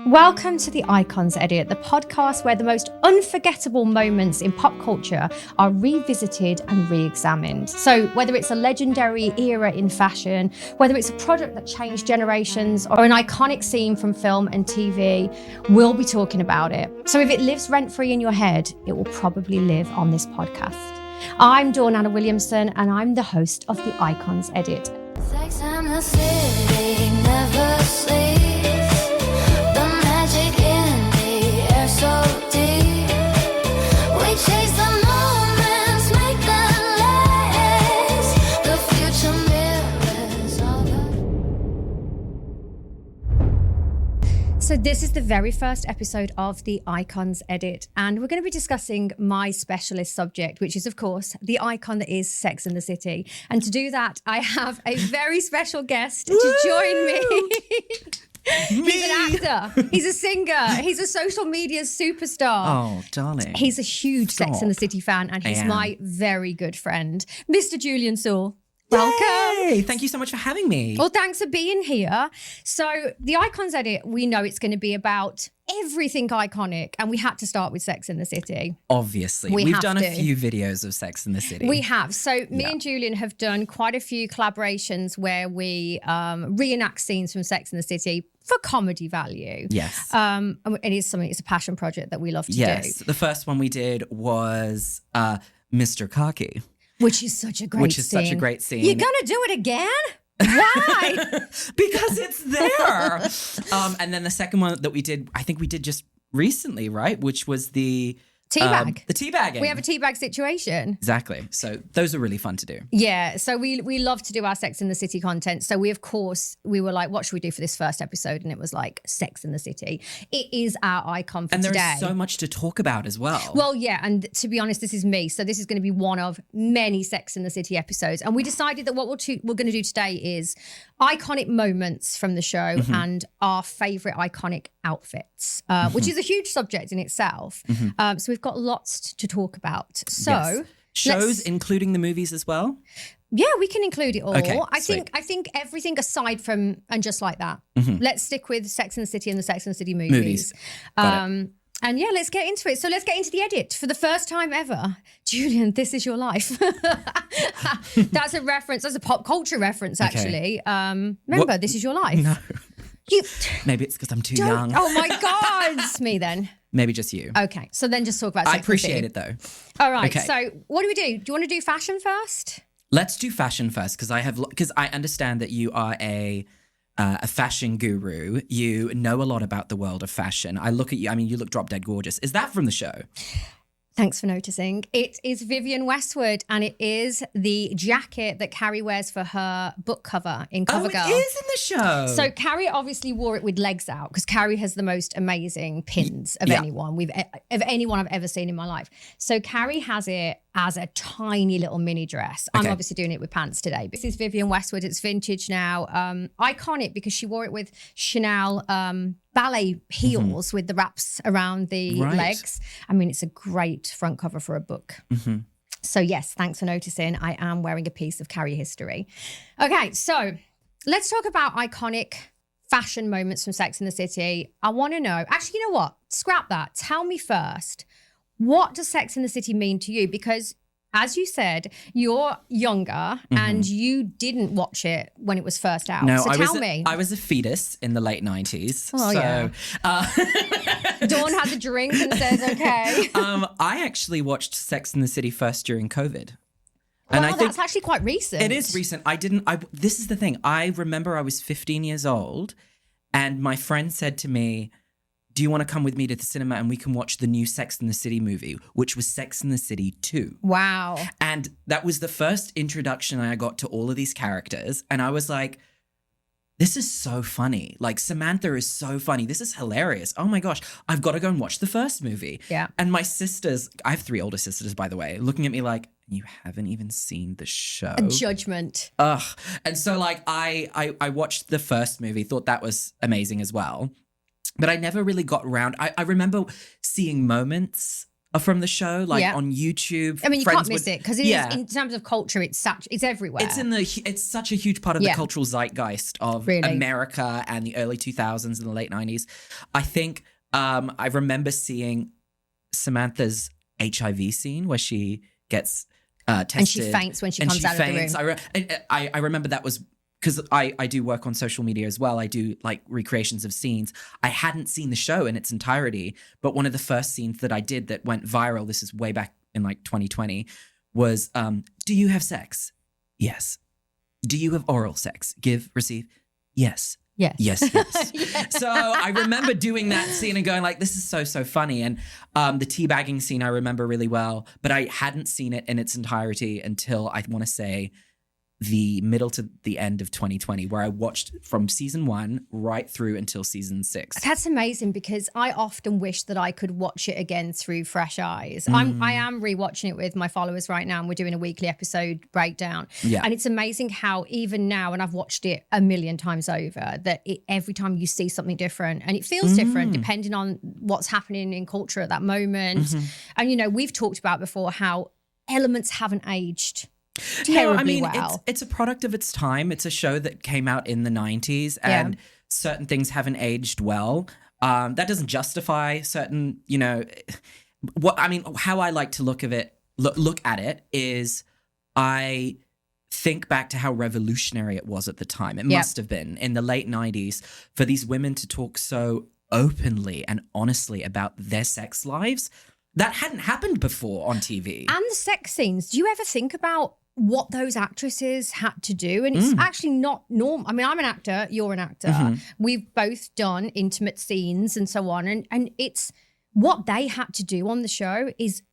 Welcome to the Icons Edit, the podcast where the most unforgettable moments in pop culture are revisited and re-examined. So whether it's a legendary era in fashion, whether it's a product that changed generations, or an iconic scene from film and TV, we'll be talking about it. So if it lives rent-free in your head, it will probably live on this podcast. I'm Dawn Anna Williamson, and I'm the host of the Icons Edit. Sex and the City never sleeps. So deep, we chase the moments, make them last. The future mirrors all the... So this is the very first episode of the Icons Edit, and we're going to be discussing my specialist subject, which is, of course, the icon that is Sex and the City. And to do that, I have a very special guest to join me. He's an actor, he's a singer, he's a social media superstar. Oh, darling. He's a huge Stop. Sex and the City fan, and he's my very good friend, Mr. Julian Sewell. Welcome. Yay! Thank you so much for having me. Well, thanks for being here. So the Icons Edit, we know it's going to be about everything iconic, and we had to start with Sex and the City. Obviously. We've done a few videos of Sex and the City. We have. So me and Julian have done quite a few collaborations where we reenact scenes from Sex and the City for comedy value. Yes. It's a passion project that we love to do. Yes. The first one we did was Mr. Cocky. Which is such a great scene. You're going to do it again? Why? Because it's there. And then the second one that we did, I think we did just recently, right? Which was the... Teabag. The teabagging. We have a teabag situation. Exactly. So those are really fun to do. Yeah. So we love to do our Sex and the City content. So we were like, what should we do for this first episode? And it was like Sex and the City. It is our icon for today. And there's so much to talk about as well. Well, yeah. And to be honest, this is me. So this is going to be one of many Sex and the City episodes. And we decided that what we're going to do today is iconic moments from the show and our favorite iconic outfits, which is a huge subject in itself. So we've got lots to talk about. So yes. Shows, including the movies as well? Yeah, we can include it all. Okay, I think everything aside from and just like that. Let's stick with Sex and the City and the Sex and the City movies. And yeah, let's get into it. So let's get into the edit for the first time ever. Julian, this is your life. That's a reference. That's a pop culture reference, actually. Remember, this is your life. No. Maybe it's because I'm too young. Oh my God. It's me then. Maybe just you. Okay. So then just talk about Sex I appreciate it though. All right. Okay. So what do we do? Do you want to do fashion first? Let's do fashion first because I understand that you are a fashion guru. You know a lot about the world of fashion. I look at you. I mean, you look drop dead gorgeous. Is that from the show? Thanks for noticing. It is Vivienne Westwood, and it is the jacket that Carrie wears for her book cover in CoverGirl. Oh, it is in the show. So Carrie obviously wore it with legs out because Carrie has the most amazing pins of anyone I've ever seen in my life. So Carrie has it as a tiny little mini dress. I'm obviously doing it with pants today. This is Vivienne Westwood. It's vintage now. Iconic because she wore it with Chanel ballet heels with the wraps around the legs. I mean, it's a great front cover for a book. So yes, thanks for noticing. I am wearing a piece of Carrie history. Okay, so let's talk about iconic fashion moments from Sex and the City. I want to know, actually, you know what? Scrap that. Tell me first, what does Sex and the City mean to you? Because as you said, you're younger and you didn't watch it when it was first out. No, so tell me. I was a fetus in the late 90s. Oh, yeah. Dawn has a drink and says, okay. I actually watched Sex and the City first during COVID. And I think that's actually quite recent. It is recent. This is the thing. I remember I was 15 years old and my friend said to me, do you want to come with me to the cinema and we can watch the new Sex and the City movie, which was Sex and the City 2. Wow. And that was the first introduction I got to all of these characters. And I was like, this is so funny. Like, Samantha is so funny. This is hilarious. Oh my gosh, I've got to go and watch the first movie. Yeah. And my sisters, I have 3 older sisters, by the way, looking at me like, you haven't even seen the show. A judgment. Ugh. And so like, I watched the first movie, thought that was amazing as well. But I never really got around. I remember seeing moments from the show, like Yeah. on YouTube. I mean, you Friends can't miss would- it because in terms of culture, it's everywhere. It's such a huge part of the cultural zeitgeist of Really. America and the early 2000s and the late 90s. I think I remember seeing Samantha's HIV scene where she gets tested. And she faints when she comes out of the room. I remember that was because I do work on social media as well. I do like recreations of scenes. I hadn't seen the show in its entirety, but one of the first scenes that I did that went viral, this is way back in like 2020, was do you have sex? Yes. Do you have oral sex? Give, receive? Yes. Yes. Yes, yes. Yes. So I remember doing that scene and going like, this is so funny. And the teabagging scene I remember really well, but I hadn't seen it in its entirety until I want to say the middle to the end of 2020, where I watched from season 1 right through until season 6. That's amazing because I often wish that I could watch it again through fresh eyes. I am rewatching it with my followers right now, and we're doing a weekly episode breakdown. Yeah. And it's amazing how even now, and I've watched it a million times over, that every time you see something different, and it feels different depending on what's happening in culture at that moment. And, you know, we've talked about before how Elements haven't aged terribly well. It's a product of its time. It's a show that came out in the 90s and certain things haven't aged well. That doesn't justify certain, you know, how I like to look at it is I think back to how revolutionary it was at the time. It must have been in the late 90s for these women to talk so openly and honestly about their sex lives. That hadn't happened before on TV. And the sex scenes. Do you ever think about what those actresses had to do? And it's actually not normal. I mean, I'm an actor, you're an actor. We've both done intimate scenes and so on. And it's what they had to do on the show is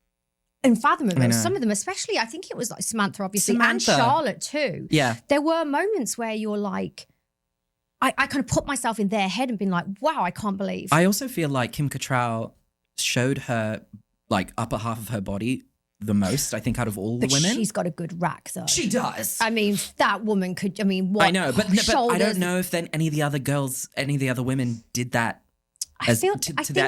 unfathomable. Some of them, especially, I think it was like Samantha, obviously, and Charlotte too. Yeah. There were moments where you're like, I kind of put myself in their head and been like, wow, I can't believe. I also feel like Kim Cattrall showed her like upper half of her body the most, I think, out of all the women. She's got a good rack, though. She does. I mean, that woman could. I mean, what? I know, but I don't know if then any of the other women did that. I think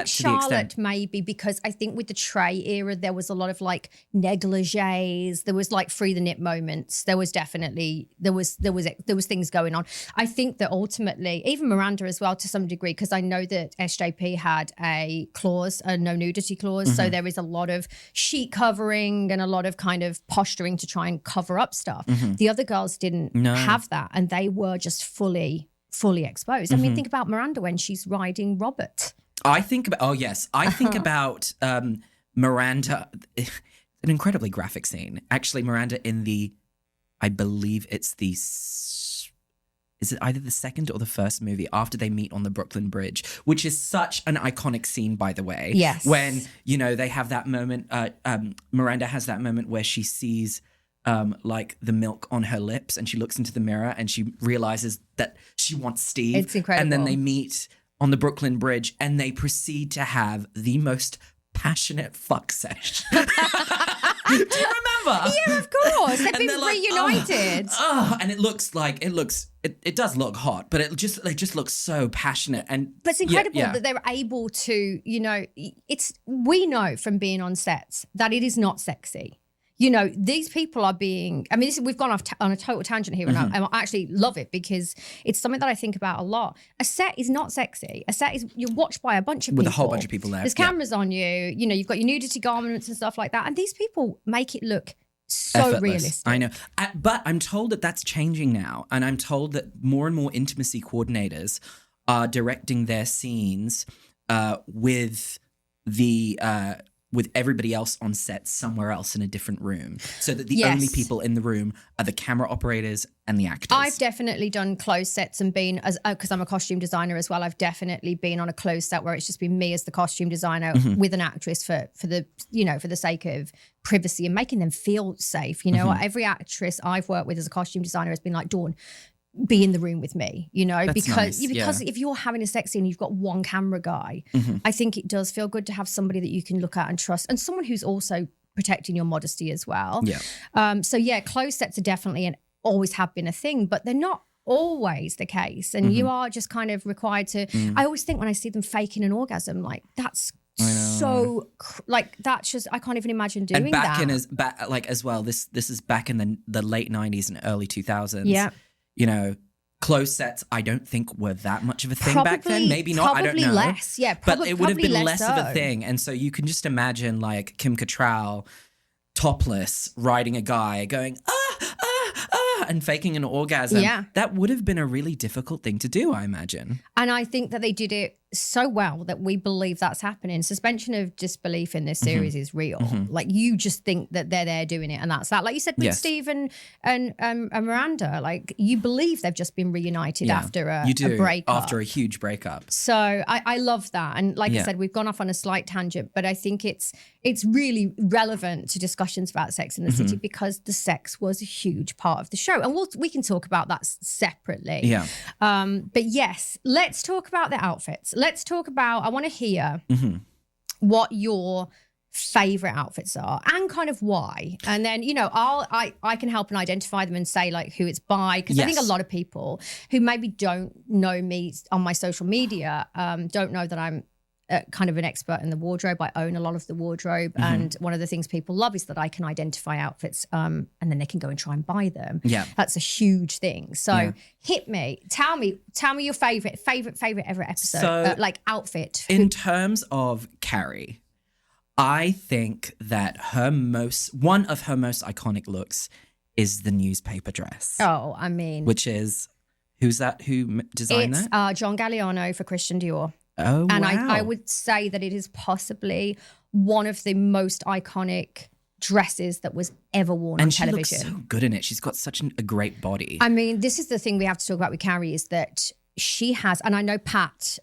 Charlotte maybe, because I think with the Trey era there was a lot of like negligees. There was like free the nip moments. There was definitely there was things going on. I think that ultimately even Miranda as well to some degree, because I know that SJP had a clause, a no nudity clause. So there is a lot of sheet covering and a lot of kind of posturing to try and cover up stuff. The other girls didn't have that, and they were just fully exposed. I mean, think about Miranda when she's riding Robert. I think about Miranda, an incredibly graphic scene. Actually, Miranda in I believe it's is it either the second or the first movie after they meet on the Brooklyn Bridge, which is such an iconic scene, by the way. Yes. When, you know, they have that moment, Miranda has that moment where she sees like the milk on her lips and she looks into the mirror and she realizes that she wants Steve. It's incredible. And then they meet on the Brooklyn Bridge and they proceed to have the most passionate fuck sesh. Do you remember? Yeah, of course. They've And been they're like, reunited. And it does look hot, but it just looks so passionate. And But it's incredible that they were able to, you know, we know from being on sets that it is not sexy. You know, these people are being, I mean, we've gone off on a total tangent here, and I actually love it because it's something that I think about a lot. A set is not sexy. A set is, you're watched by a bunch of people. With a whole bunch of people there. There's cameras on you, you know, you've got your nudity garments and stuff like that. And these people make it look so effortless. realistic. I know. But I'm told that that's changing now. And I'm told that more and more intimacy coordinators are directing their scenes with everybody else on set somewhere else in a different room, so that the only people in the room are the camera operators and the actors. I've definitely done closed sets and been, because I'm a costume designer as well, I've definitely been on a closed set where it's just been me as the costume designer with an actress for the sake of privacy and making them feel safe. You know, every actress I've worked with as a costume designer has been like, Dawn, be in the room with me, you know, because if you're having a sex scene, you've got one camera guy. I think it does feel good to have somebody that you can look at and trust, and someone who's also protecting your modesty as well. Closed sets are definitely and always have been a thing, but they're not always the case. And you are just kind of required to, I always think when I see them faking an orgasm, like that's so like that's just I can't even imagine doing and back that. in as well. This is back in the late 90s and early 2000s. Yeah, you know, closed sets I don't think were that much of a thing back then. Maybe not. I don't know. Probably less. Yeah, but it would have been less of a so. thing. And so you can just imagine like Kim Cattrall topless riding a guy going and faking an orgasm. Yeah. That would have been a really difficult thing to do, I imagine. And I think that they did it so well that we believe that's happening. Suspension of disbelief in this series is real. Like you just think that they're there doing it and that's that. Like you said with Steve and Miranda, like you believe they've just been reunited after a breakup. After a huge breakup. So I love that. And like I said, we've gone off on a slight tangent, but I think it's really relevant to discussions about Sex in the City because the sex was a huge part of the show. And we can talk about that separately. Yeah. But yes, let's talk about the outfits. Let's talk about, I want to hear what your favorite outfits are and kind of why. And then, you know, I can help and identify them and say like who it's by. Because I think a lot of people who maybe don't know me on my social media don't know that I'm kind of an expert in the wardrobe. I own a lot of the wardrobe. And one of the things people love is that I can identify outfits and then they can go and try and buy them. Yeah. That's a huge thing. So hit me, tell me your favorite ever episode, So, like outfit. In terms of Carrie, I think that one of her most iconic looks is the newspaper dress. Oh, I mean. Which is, who's that? Who designed that? It's John Galliano for Christian Dior. Oh, and wow. I would say that it is possibly one of the most iconic dresses that was ever worn on television. And she looks so good in it. She's got such a great body. I mean, this is the thing we have to talk about with Carrie is that she has, and I know Pat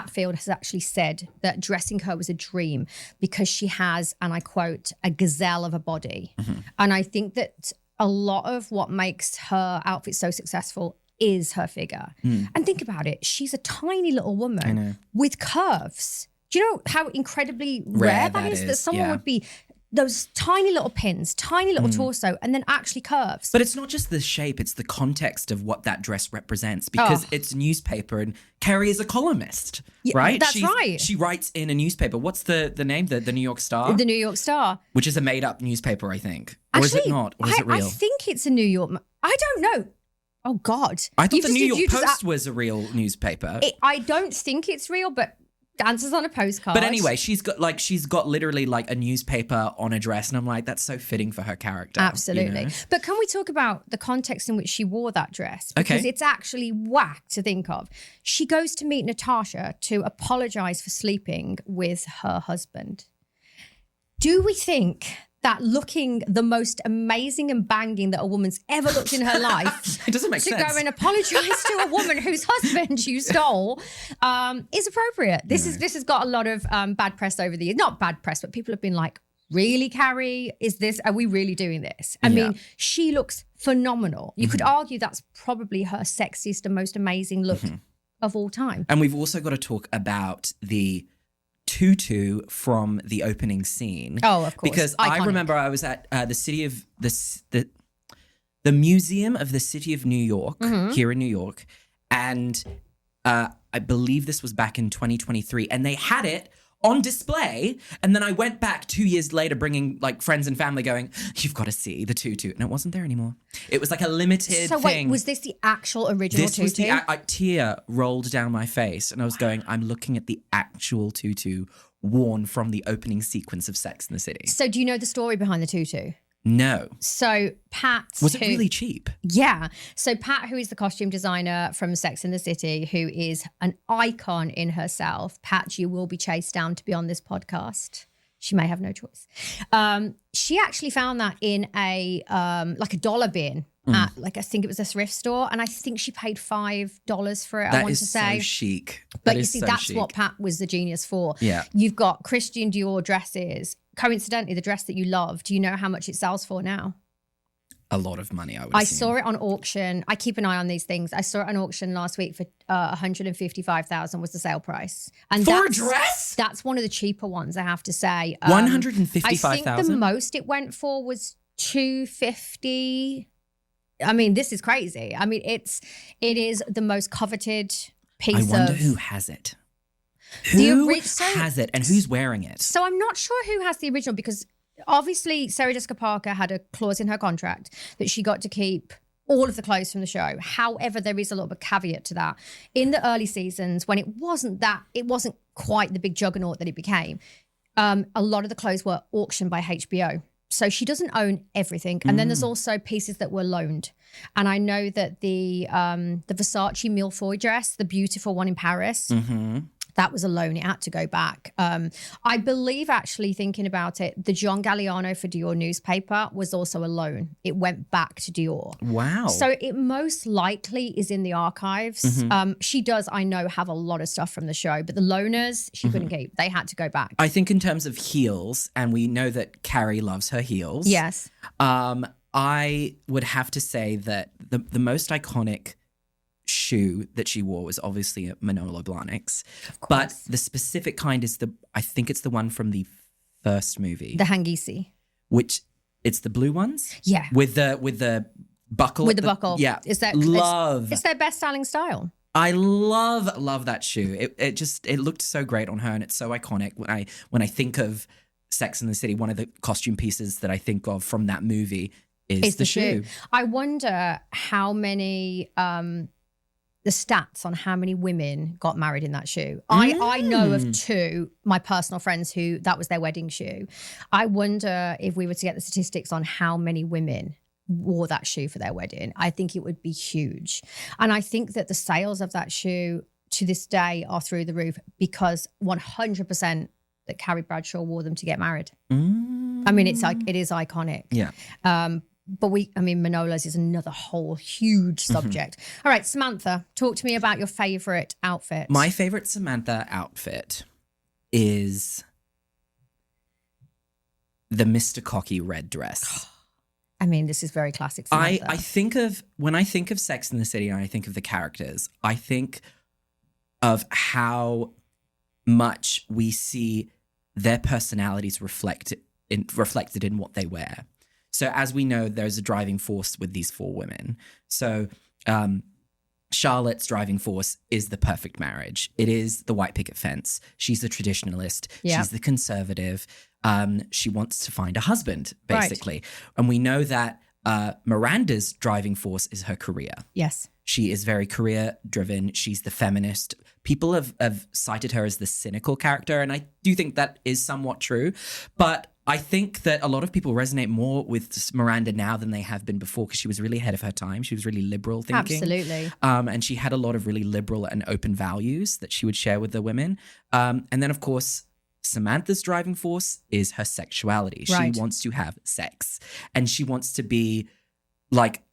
Field has actually said that dressing her was a dream because she has, and I quote, a gazelle of a body. And I think that a lot of what makes her outfit so successful is her figure. And think about it. She's a tiny little woman with curves. Do you know how incredibly rare that is? That someone would be those tiny little pins, tiny little torso, and then actually curves. But it's not just the shape, it's the context of what that dress represents because it's newspaper and Carrie is a columnist, right? That's right. She writes in a newspaper. What's the name? The New York Star? The New York Star. Which is a made-up newspaper, I think. Or is it not? Or is it real? I think it's a New York... I don't know. Oh, God. I thought the New York Post was a real newspaper. I don't think it's real, but answers on a postcard. But anyway, she's got literally like a newspaper on a dress. And I'm like, that's so fitting for her character. Absolutely. You know? But can we talk about the context in which she wore that dress? Because it's actually whack to think of. She goes to meet Natasha to apologize for sleeping with her husband. Do we think that looking the most amazing and banging that a woman's ever looked in her life it doesn't make sense. To go and apologize to a woman whose husband you stole is appropriate. This has got a lot of bad press over the years. Not bad press, but people have been like, really, Carrie? Are we really doing this? I mean, she looks phenomenal. You could argue that's probably her sexiest and most amazing look of all time. And we've also got to talk about the tutu from the opening scene. Oh, of course. Because Iconic. I remember I was at the Museum of the City of New York, here in New York, and I believe this was back in 2023, and they had it on display. And then I went back 2 years later bringing like friends and family going, you've got to see the tutu. And it wasn't there anymore. It was like a limited thing. So wait, was this the actual original tutu? This was a tear rolled down my face and I was going, I'm looking at the actual tutu worn from the opening sequence of Sex in the City. So do you know the story behind the tutu? No. So Pat... Was it really cheap? Yeah. So Pat, who is the costume designer from Sex in the City, who is an icon in herself. Pat, you will be chased down to be on this podcast. She may have no choice. She actually found that in a dollar bin at I think it was a thrift store. And I think she paid $5 for it, I want to say. That is so chic. But you see, that's what Pat was the genius for. Yeah. You've got Christian Dior dresses. Coincidentally, the dress that you love, do you know how much it sells for now? A lot of money, I would I saw it on auction. I keep an eye on these things. I saw it on auction last week for $155,000 was the sale price. And for a dress? That's one of the cheaper ones, I have to say. $155,000? I think the most it went for was $250,000. I mean, this is crazy. I mean, it is the most coveted piece of... I wonder who has it. Who has it and who's wearing it? So I'm not sure who has the original, because obviously Sarah Jessica Parker had a clause in her contract that she got to keep all of the clothes from the show. However, there is a little bit of caveat to that. In the early seasons, when it wasn't quite the big juggernaut that it became, a lot of the clothes were auctioned by HBO. So she doesn't own everything. And then there's also pieces that were loaned. And I know that the Versace Milfoy dress, the beautiful one in Paris, that was a loan. It had to go back. I believe, actually thinking about it, the John Galliano for Dior newspaper was also a loan. It went back to Dior. Wow. So it most likely is in the archives. She does, I know, have a lot of stuff from the show, but the loaners, she couldn't keep. They had to go back. I think in terms of heels, and we know that Carrie loves her heels. Yes. I would have to say that the most iconic shoe that she wore was obviously a Manolo Blahnik's, but the specific kind is I think it's the one from the first movie, the Hangisi, which it's the blue ones, with the buckle, buckle, it's their best selling style. I love that shoe. It looked so great on her, and it's so iconic. When I think of Sex and the City, one of the costume pieces that I think of from that movie is the shoe. I wonder how many the stats on how many women got married in that shoe. I know of two, my personal friends, who that was their wedding shoe. I wonder if we were to get the statistics on how many women wore that shoe for their wedding. I think it would be huge. And I think that the sales of that shoe to this day are through the roof, because 100% that Carrie Bradshaw wore them to get married. I mean, it is iconic. Yeah. But Manolos is another whole huge subject. All right, Samantha, talk to me about your favorite outfit. My favorite Samantha outfit is the Mr. Cocky red dress. I mean, this is very classic Samantha. When I think of Sex and the City and I think of the characters, I think of how much we see their personalities reflected in what they wear. So as we know, there's a driving force with these four women. So Charlotte's driving force is the perfect marriage. It is the white picket fence. She's the traditionalist. Yeah. She's the conservative. She wants to find a husband, basically. Right. And we know that Miranda's driving force is her career. Yes. She is very career-driven. She's the feminist. People have cited her as the cynical character, and I do think that is somewhat true. But I think that a lot of people resonate more with Miranda now than they have been before, because she was really ahead of her time. She was really liberal thinking. Absolutely. And she had a lot of really liberal and open values that she would share with the women. And then, of course, Samantha's driving force is her sexuality. Right. She wants to have sex, and she wants to be like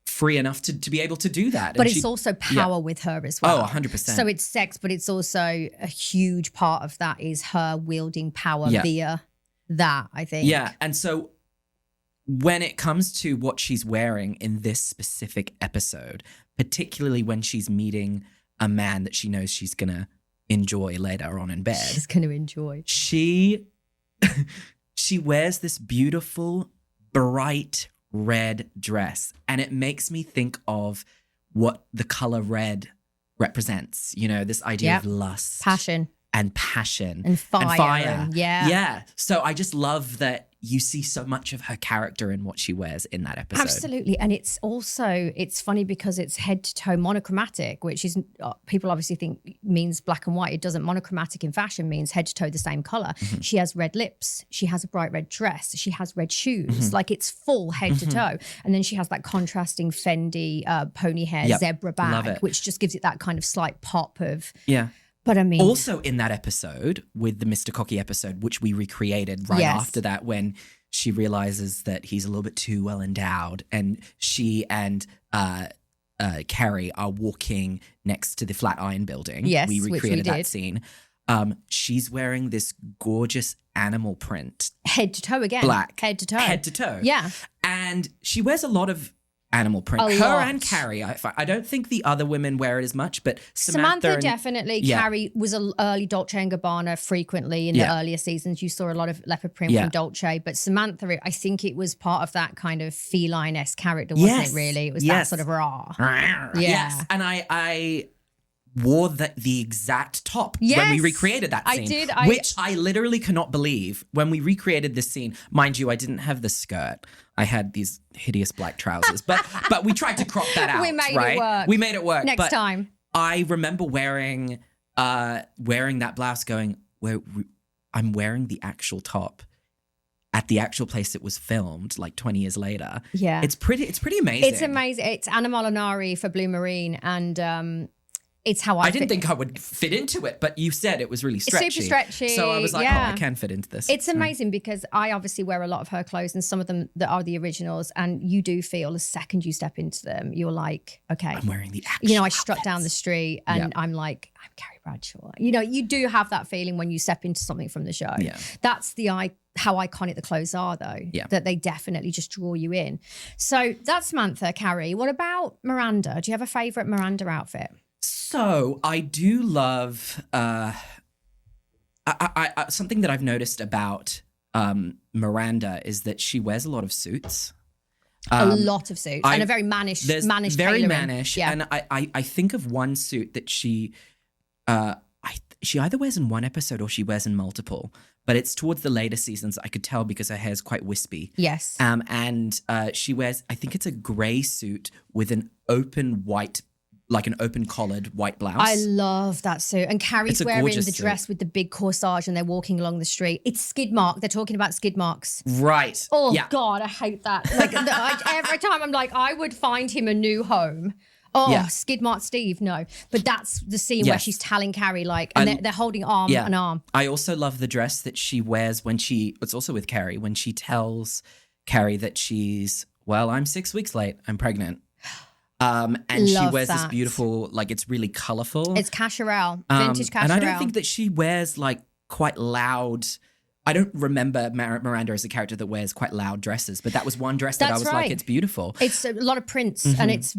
free enough to be able to do that. But and it's also power with her as well. Oh, 100%. So it's sex, but it's also a huge part of that is her wielding power via that, I think. Yeah. And so when it comes to what she's wearing in this specific episode, particularly when she's meeting a man that she knows she's going to enjoy later on in bed. She's going to enjoy. She wears this beautiful, bright red dress, and it makes me think of what the color red represents. You know, this idea of lust, passion and fire. Yeah. So I just love that you see so much of her character in what she wears in that episode. Absolutely. And it's funny because it's head to toe monochromatic, which is people obviously think means black and white. It doesn't. Monochromatic in fashion means head to toe the same color. Mm-hmm. She has red lips. She has a bright red dress. She has red shoes. Mm-hmm. Like it's full head to toe. And then she has that contrasting Fendi pony hair zebra bag, which just gives it that kind of slight pop of... Yeah. But I mean... Also in that episode, with the Mr. Cocky episode, which we recreated right after that, when she realizes that he's a little bit too well endowed, and she and Carrie are walking next to the Flatiron building. Yes, we recreated that scene. She's wearing this gorgeous animal print. Head to toe again. Black. Head to toe. Head to toe. Yeah. And she wears a lot of animal print. Her and Carrie. I don't think the other women wear it as much, but Samantha definitely. Carrie was an early Dolce & Gabbana frequently in the earlier seasons. You saw a lot of leopard print from Dolce, but Samantha, I think it was part of that kind of feline-esque character, wasn't it really? It was that sort of raw. Yes. And I wore the exact top when we Yes, recreated that I scene. did. Which I literally cannot believe when we recreated this scene. Mind you, I didn't have the skirt. I had these hideous black trousers. But we tried to crop that out. We made it right? work. We made it work. Next but time. I remember wearing that blouse going, I'm wearing the actual top at the actual place it was filmed, like 20 years later. Yeah. It's pretty amazing. It's amazing. It's Anna Molinari for Blue Marine, and it's how I didn't think I would fit into it, but you said it was really stretchy. Super stretchy. So I was like, yeah. oh, I can fit into this. It's amazing because I obviously wear a lot of her clothes, and some of them that are the originals, and you do feel the second you step into them, you're like, okay. I'm wearing the actual You know, I strut down the street and I'm like, I'm Carrie Bradshaw. You know, you do have that feeling when you step into something from the show. Yeah. That's how iconic the clothes are, though. Yeah. That they definitely just draw you in. So that's Samantha, Carrie. What about Miranda? Do you have a favourite Miranda outfit? So I do love something that I've noticed about Miranda is that she wears a lot of suits. A lot of suits and a very mannish very tailoring. mannish. Yeah. And I think of one suit that she either wears in one episode or she wears in multiple, but it's towards the later seasons. I could tell because her hair's quite wispy. Yes. And she wears, I think it's a grey suit with an open white, like an open collared white blouse. I love that suit. And Carrie's wearing the gorgeous dress suit. with the big corsage and they're walking along the street. It's skid mark. They're talking about skid marks. Right. Oh, yeah. God, I hate that. Like every time I'm like, I would find him a new home. Oh, Yeah. skid mark Steve, no. But that's the scene where Yes. she's telling Carrie, like, and they're holding arm Yeah. in arm. I also love the dress that she wears it's also with Carrie, when she tells Carrie that I'm 6 weeks late, I'm pregnant. And she Love wears this that. beautiful, like it's really colorful. It's Cacharel, vintage Cacharel. And I don't think that she wears like quite loud. I don't remember Miranda as a character that wears quite loud dresses, but that was one dress that I That's was right. like, it's beautiful. It's a lot of prints and it's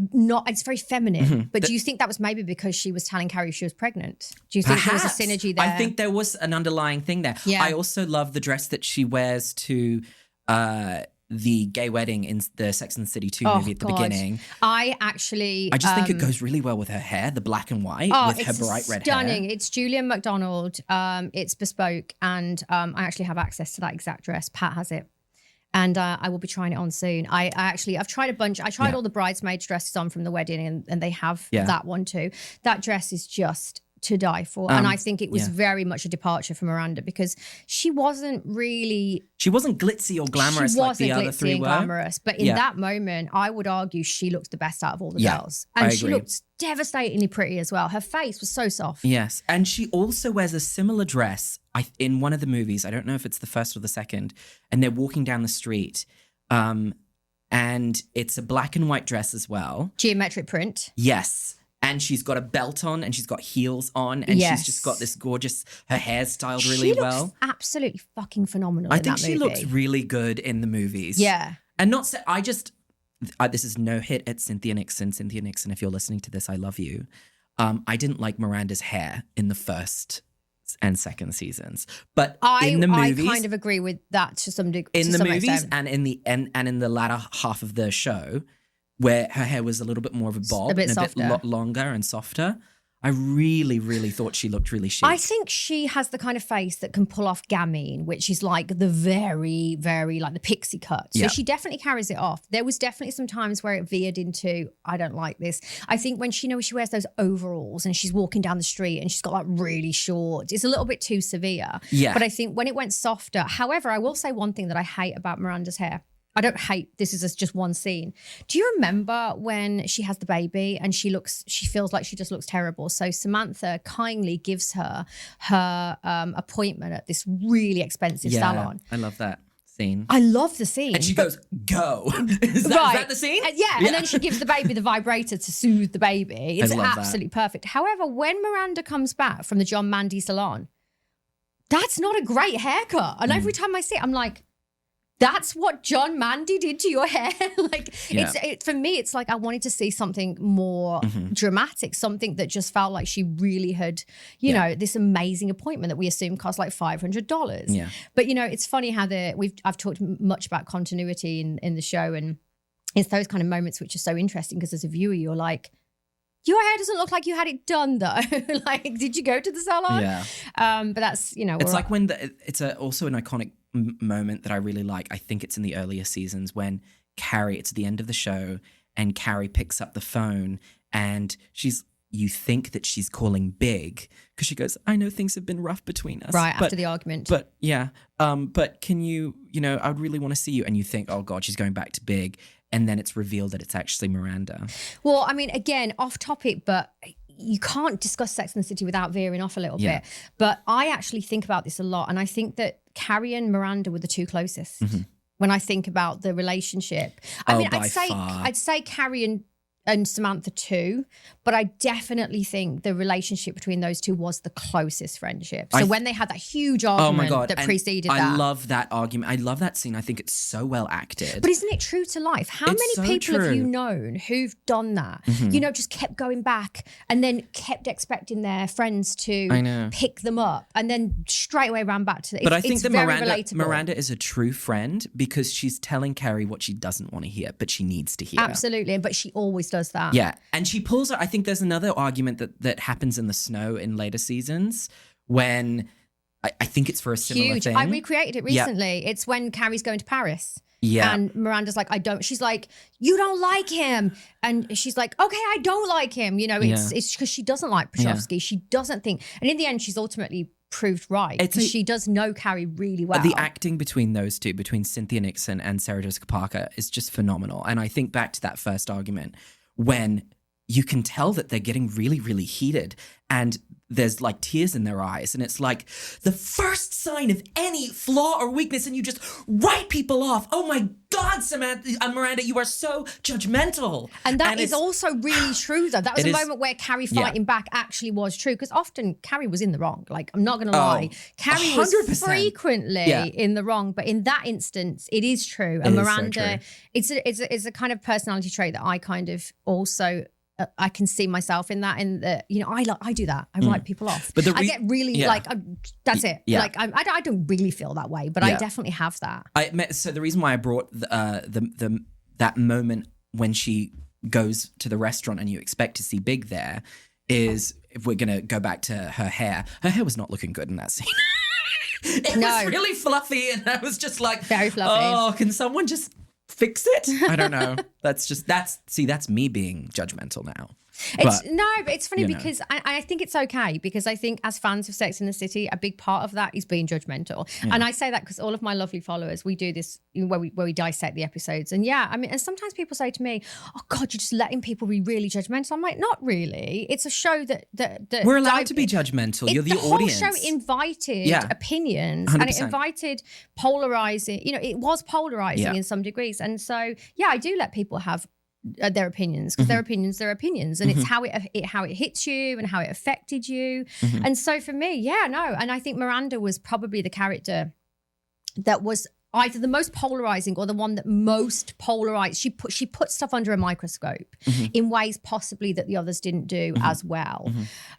very feminine. But do you think that was maybe because she was telling Carrie she was pregnant? Do you think there was a Perhaps. synergy there? I think there was an underlying thing there. Yeah. I also love the dress that she wears to the gay wedding in the Sex and the City 2 movie at the beginning. I just think it goes really well with her hair, the black and white with her bright red stunning. hair. It's Julian McDonald. It's bespoke, and I actually have access to that exact dress. Pat has it. And I will be trying it on soon. I've tried a bunch. I tried all the bridesmaids dresses on from the wedding, and they have that one too. That dress is just to die for. And I think it was very much a departure from Miranda because she wasn't glitzy or glamorous like the other three and were. glamorous. But in that moment, I would argue she looked the best out of all the girls. I And she agree. looked devastatingly pretty as well. Her face was so soft. Yes. And she also wears a similar dress in one of the movies. I don't know if it's the first or the second. And they're walking down the street. And it's a black and white dress as well. Geometric print. Yes. And she's got a belt on and she's got heels on and she's just got this gorgeous, her hair's styled really She well. looks absolutely fucking phenomenal I in think that she movie. looks really good in the movies. Yeah. And this is no hit at Cynthia Nixon. Cynthia Nixon, if you're listening to this, I love you. I didn't like Miranda's hair in the first and second seasons. But in the movies, I kind of agree with that to some degree. in the movies and in the latter half of the show, where her hair was a little bit more of a bob bit and a softer. bit longer and softer. I really, really thought she looked really chic. I think she has the kind of face that can pull off gamine, which is like the very, very like the pixie cut. So she definitely carries it off. There was definitely some times where it veered into, I don't like this. I think when she wears those overalls and she's walking down the street and she's got like really short, it's a little bit too severe. Yeah. But I think when it went softer, however, I will say one thing that I hate about Miranda's hair. I don't hate, this is just one scene. Do you remember when she has the baby and she feels like she just looks terrible? So Samantha kindly gives her appointment at this really expensive salon. I love that scene. I love the scene. And she goes, go. Is that the scene? And then she gives the baby the vibrator to soothe the baby. It's love that. absolutely perfect. However, when Miranda comes back from the John Mandy salon, that's not a great haircut. And every time I see it, I'm like, that's what John Mandy did to your hair. For me, it's like I wanted to see something more dramatic, something that just felt like she really had, you know, this amazing appointment that we assume cost like $500. Yeah. But it's funny how I've talked much about continuity in the show, and it's those kind of moments which are so interesting because as a viewer, you're like, your hair doesn't look like you had it done though. Like, did you go to the salon? Yeah. But that's, It's like when it's also an iconic moment that I really like. I think it's in the earlier seasons when Carrie, it's the end of the show, and Carrie picks up the phone and you think that she's calling Big because she goes, I know things have been rough between us. Right, after the argument. But yeah, but can you, I would really want to see you. And you think, oh God, she's going back to Big. And then it's revealed that it's actually Miranda. Well, I mean, again, off topic, but you can't discuss Sex and the City without veering off a little bit. But I actually think about this a lot. And I think that Carrie and Miranda were the two closest when I think about the relationship. I mean, I'd say Carrie and Samantha too, but I definitely think the relationship between those two was the closest friendship. So when they had that huge argument that preceded that. I love that argument. I love that scene. I think it's so well acted. But isn't it true to life? How many people have you known who've done that? Just kept going back and then kept expecting their friends to pick them up and then straight away ran back to it. But I think that Miranda is a true friend because she's telling Carrie what she doesn't want to hear, but she needs to hear. Absolutely. But she always does that. Yeah. And she pulls her. I think there's another argument that happens in the snow in later seasons when I think it's for a similar thing. I recreated it recently. It's when Carrie's going to Paris. Yeah. And Miranda's like, she's like, you don't like him. And she's like, okay, I don't like him. It's because she doesn't like Pachowski. Yeah. She doesn't think. And in the end, she's ultimately proved right because she does know Carrie really well. The acting between those two, between Cynthia Nixon and Sarah Jessica Parker, is just phenomenal. And I think back to that first argument when you can tell that they're getting really, really heated and there's like tears in their eyes. And it's like the first sign of any flaw or weakness and you just write people off. Oh my God, Samantha, Miranda, you are so judgmental. And that is also really true though. That was a moment where Carrie fighting back actually was true because often Carrie was in the wrong. Like, I'm not going to lie. Carrie 100%. Was frequently in the wrong. But in that instance, it is true. And Miranda, it's a kind of personality trait that I kind of also... I can see myself in that, I do that. I write people off. But I get really that's it. Yeah. Like I don't really feel that way, but I definitely have that. So the reason why I brought that moment when she goes to the restaurant and you expect to see Big there is if we're going to go back to her hair was not looking good in that scene. It was really fluffy and I was just like, very fluffy. Oh, can someone just fix it? I don't know. That's me being judgmental now. But it's funny because I think it's okay because I think as fans of Sex and the City, a big part of that is being judgmental. Yeah. And I say that because all of my lovely followers, we do this where we dissect the episodes. And and sometimes people say to me, oh God, you're just letting people be really judgmental. I'm like, not really. It's a show that we're allowed to be judgmental. You're the audience. The whole show invited opinions 100%. And it invited polarizing. It was polarizing in some degrees. And so, I do let people have their opinions because their opinions and it's how it hits you and how it affected you. And so for me, and I think Miranda was probably the character that was either the most polarizing or the one that most polarized. She put stuff under a microscope in ways possibly that the others didn't do as well.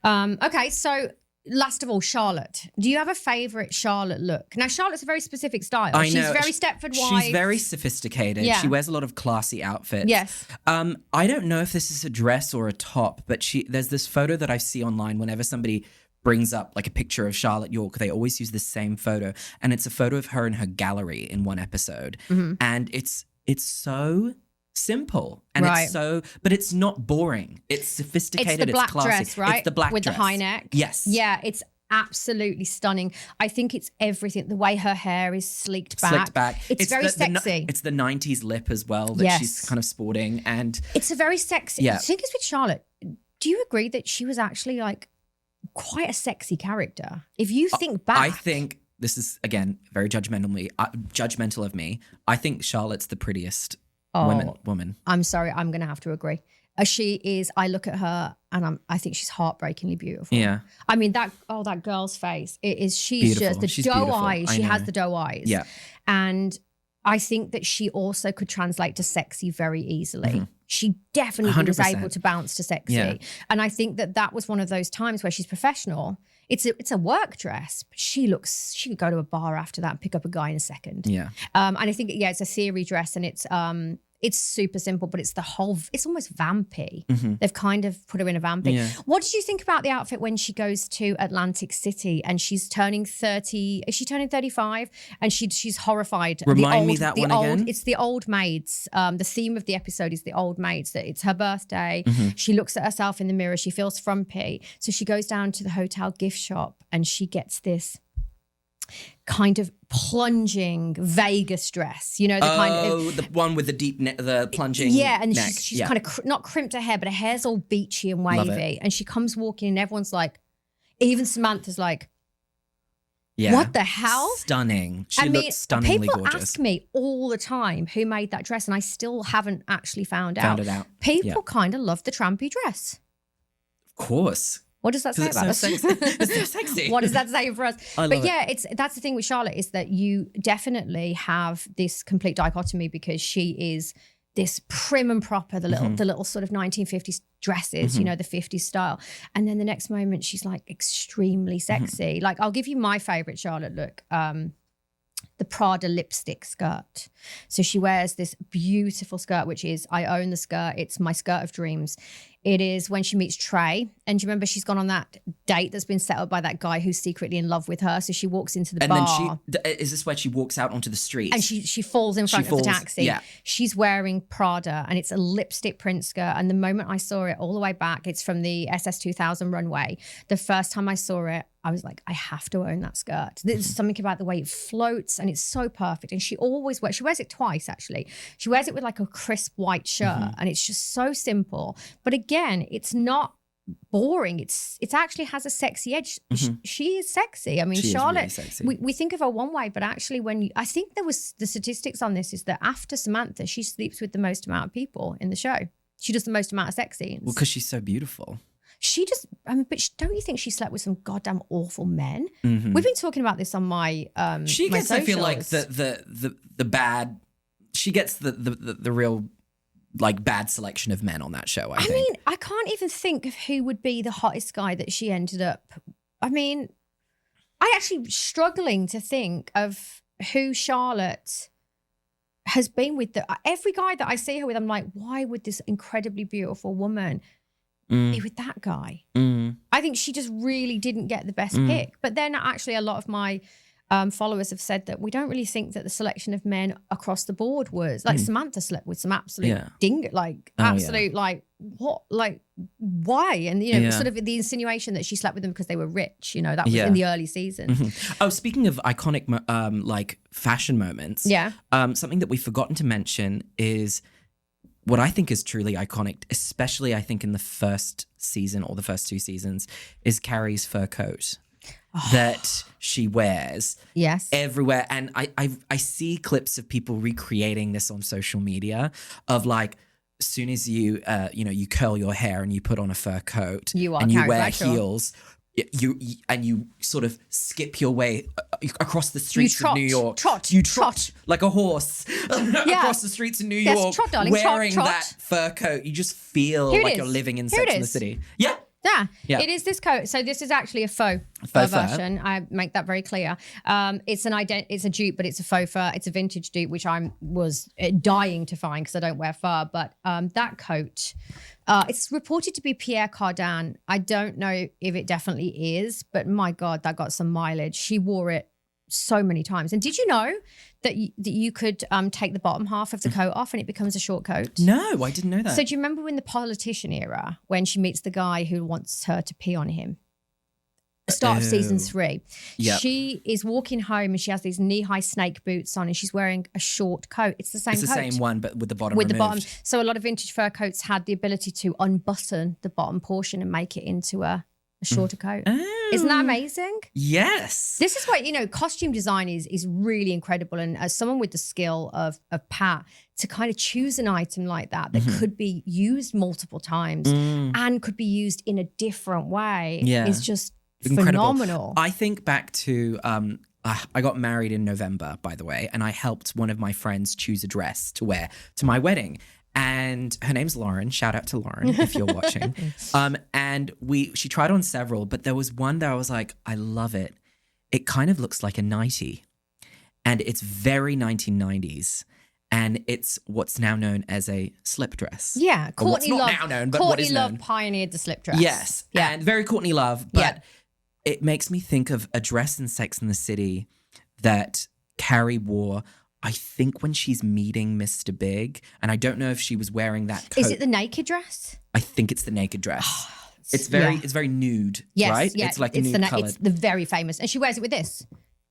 Okay, so last of all, Charlotte. Do you have a favorite Charlotte look? Now, Charlotte's a very specific style. I know. She's very Stepford Wife. She's very sophisticated. Yeah. She wears a lot of classy outfits. Yes. I don't know if this is a dress or a top, but there's this photo that I see online whenever somebody brings up like a picture of Charlotte York, they always use the same photo. And it's a photo of her in her gallery in one episode. And it's so simple and but it's not boring. It's sophisticated. It's the black classy. Dress, right? It's the black with dress. The high neck. Yes. Yeah, it's absolutely stunning. I think it's everything. The way her hair is sleeked back. It's very sexy. It's the 90s lip as well that she's kind of sporting, and it's a very sexy. The thing is with Charlotte, do you agree that she was actually like quite a sexy character? If you think back, I think this is again very judgmental of me. I think Charlotte's the prettiest woman. I'm sorry, I'm going to have to agree. She is. I look at her and I think she's heartbreakingly beautiful. Yeah. I mean that girl's face. She's beautiful. Just the doe eyes. She has the doe eyes. Yeah. And I think that she also could translate to sexy very easily. She definitely 100%. was able to bounce to sexy. Yeah. And I think that was one of those times where she's professional. It's a work dress, but she could go to a bar after that and pick up a guy in a second. Yeah. And I think, it's a theory dress and it's super simple, but it's it's almost vampy. They've kind of put her in a vampy. Yeah. What did you think about the outfit when she goes to Atlantic City and she's turning 30? Is she turning 35? And she's horrified. Remind me that one again. It's the old maids. The theme of the episode is the old maids, that it's her birthday. She looks at herself in the mirror. She feels frumpy. So she goes down to the hotel gift shop and she gets this kind of plunging Vegas dress, you know, the kind of the one with the deep the plunging and neck. she's kind of not crimped her hair, but her hair's all beachy and wavy, and she comes walking and everyone's like, even Samantha's like, what the hell? Stunning. She looks stunningly people gorgeous. ask me all the time who made that dress, and I still haven't actually found it out. People kind of love the trampy dress. Of course. What does that say about us? It's so sexy. What does that say for us? But yeah, that's the thing with Charlotte, is that you definitely have this complete dichotomy, because she is this prim and proper, the little sort of 1950s dresses, you know, the 50s style. And then the next moment she's like extremely sexy. Like, I'll give you my favorite Charlotte look. The Prada lipstick skirt. So she wears this beautiful skirt, which is, I own the skirt. It's my skirt of dreams. It is when she meets Trey. And do you remember she's gone on that date that's been set up by that guy who's secretly in love with her? So she walks into the bar. And then is this where she walks out onto the street? And she falls in front of the taxi. Yeah. She's wearing Prada and it's a lipstick print skirt. And the moment I saw it all the way back, it's from the SS 2000 runway. The first time I saw it, I was like, I have to own that skirt. There's something about the way it floats and it's so perfect. And she wears it twice actually. She wears it with like a crisp white shirt and it's just so simple. But again, it's not boring. It actually has a sexy edge. She is sexy. I mean, she Charlotte, is really sexy. we think of her one way, but actually I think there was the statistics on this is that after Samantha, she sleeps with the most amount of people in the show. She does the most amount of sex scenes. Well, because she's so beautiful. She just, don't you think she slept with some goddamn awful men? We've been talking about this on my She gets, I feel like, socials. the bad, she gets the real, like, bad selection of men on that show, I think. mean, I can't even think of who would be the hottest guy that she ended up. I mean, I actually struggling to think of who Charlotte has been with. Every guy that I see her with, I'm like, why would this incredibly beautiful woman be with that guy? I think she just really didn't get the best pick. But then actually a lot of my followers have said that we don't really think that the selection of men across the board was like Samantha slept with some absolute dingo, like absolute like what, like why? And you know, sort of the insinuation that she slept with them because they were rich, you know, that was in the early seasons. Oh, speaking of iconic like fashion moments, something that we've forgotten to mention is what I think is truly iconic, especially I think in the first season or the first two seasons, is Carrie's fur coat that she wears everywhere. And I see clips of people recreating this on social media of like, as soon as you you curl your hair and you put on a fur coat and you wear heels, you sort of skip your way across the streets of New York. You trot like a horse across the streets of New York, trot, darling, wearing trot. that fur coat. You just feel like you're living in Sex and the City. Yeah. Yeah, it is this coat. So this is actually a faux fur version. I make that very clear. It's a dupe, but it's a faux fur. It's a vintage dupe, which I was dying to find because I don't wear fur. But that coat, it's reported to be Pierre Cardin. I don't know if it definitely is, but my God, that got some mileage. She wore it so many times. And did you know that you could take the bottom half of the coat off and it becomes a short coat? No, I didn't know that. So do you remember in the Politician era when she meets the guy who wants her to pee on him? Start of season 3. Yep. She is walking home and she has these knee-high snake boots on and she's wearing a short coat. It's the same coat. It's the same one, but with the bottom with removed. the bottom. So a lot of vintage fur coats had the ability to unbutton the bottom portion and make it into a shorter coat. Isn't that amazing? Yes. This is why, you know, costume design is really incredible. And as someone with the skill of Pat, to kind of choose an item like that could be used multiple times and could be used in a different way is just phenomenal. I think back to, I got married in November, by the way, and I helped one of my friends choose a dress to wear to my wedding. And her name's Lauren. Shout out to Lauren if you're watching. And she tried on several, but there was one that I was like, I love it. It kind of looks like a nightie. And it's very 1990s. and it's what's now known as a slip dress. Yeah, Or what's Courtney not Love. now known, but what Courtney is Love known. pioneered the slip dress. Yes, Yeah. and very Courtney Love, but Yeah. it makes me think of a dress in Sex and the City that Carrie wore, I think, when she's meeting Mr. Big, and I don't know if she was wearing that coat. Is it the naked dress? I think it's the naked dress. It's very nude, Yes, right? yeah. It's like a nude colored. It's the very famous, and she wears it with this.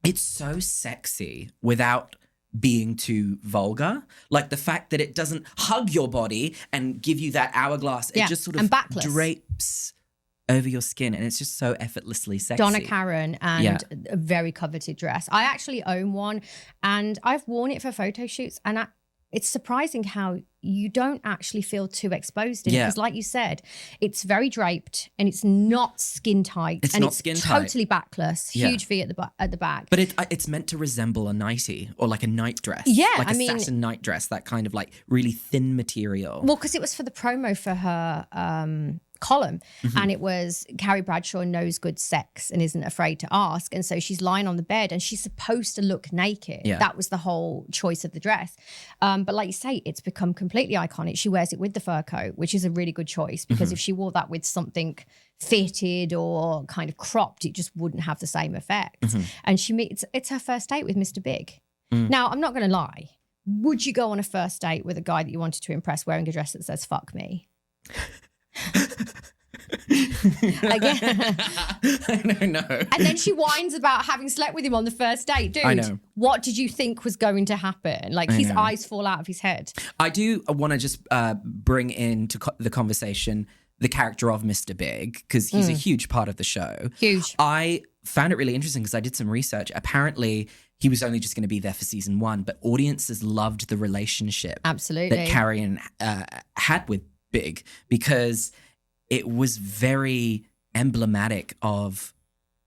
It's so sexy without being too vulgar. Like the fact that it doesn't hug your body and give you that hourglass. Yeah, It just sort and of backless. drapes over your skin, and it's just so effortlessly sexy. Donna Karan and Yeah. a very coveted dress. I actually own one, and I've worn it for photo shoots, and it's surprising how you don't actually feel too exposed in it. Yeah. Because like you said, it's very draped and it's not skin tight. It's and not it's skin tight. totally backless. Yeah. Huge V at the back. But it's meant to resemble a nightie or like a night dress. Yeah, like I a mean- satin night dress, that kind of like really thin material. Well, because it was for the promo for her column, Mm-hmm. and it was Carrie Bradshaw knows good sex and isn't afraid to ask, and so she's lying on the bed and she's supposed to look naked. Yeah. That was the whole choice of the dress. But like you say, it's become completely iconic. She wears it with the fur coat, which is a really good choice, because if she wore that with something fitted or kind of cropped, it just wouldn't have the same effect. And she meets, it's her first date with Mr. Big. Now, I'm not going to lie. Would you go on a first date with a guy that you wanted to impress wearing a dress that says "fuck me"? Again. I don't know. And then she whines about having slept with him on the first date. Dude, I know. what did you think was going to happen? Like, his know. eyes fall out of his head. I do want to just bring into the conversation the character of Mr. Big, because he's a huge part of the show. Huge. I found it really interesting because I did some research. Apparently, he was only just going to be there for season 1, but audiences loved the relationship Absolutely. that Carrie had with Big, because it was very emblematic of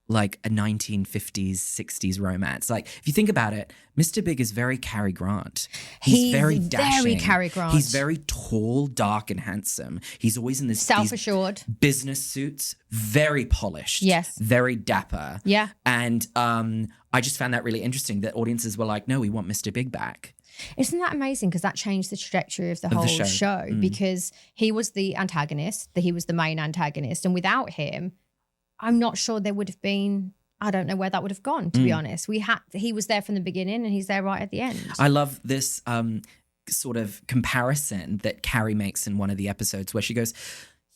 like a 1950s, 60s romance. Like, if you think about it, Mr. Big is very Cary Grant. He's very dashing. very Cary Grant. He's very tall, dark, and handsome. He's always in these Self-assured. business suits, very polished. Yes. Very dapper. Yeah. And I just found that really interesting that audiences were like, no, we want Mr. Big back. Isn't that amazing? Because that changed the trajectory of the whole show. Because he was the antagonist, he was the main antagonist. And without him, I'm not sure there would have been, I don't know where that would have gone, to be honest. He was there from the beginning and he's there right at the end. I love this sort of comparison that Carrie makes in one of the episodes where she goes,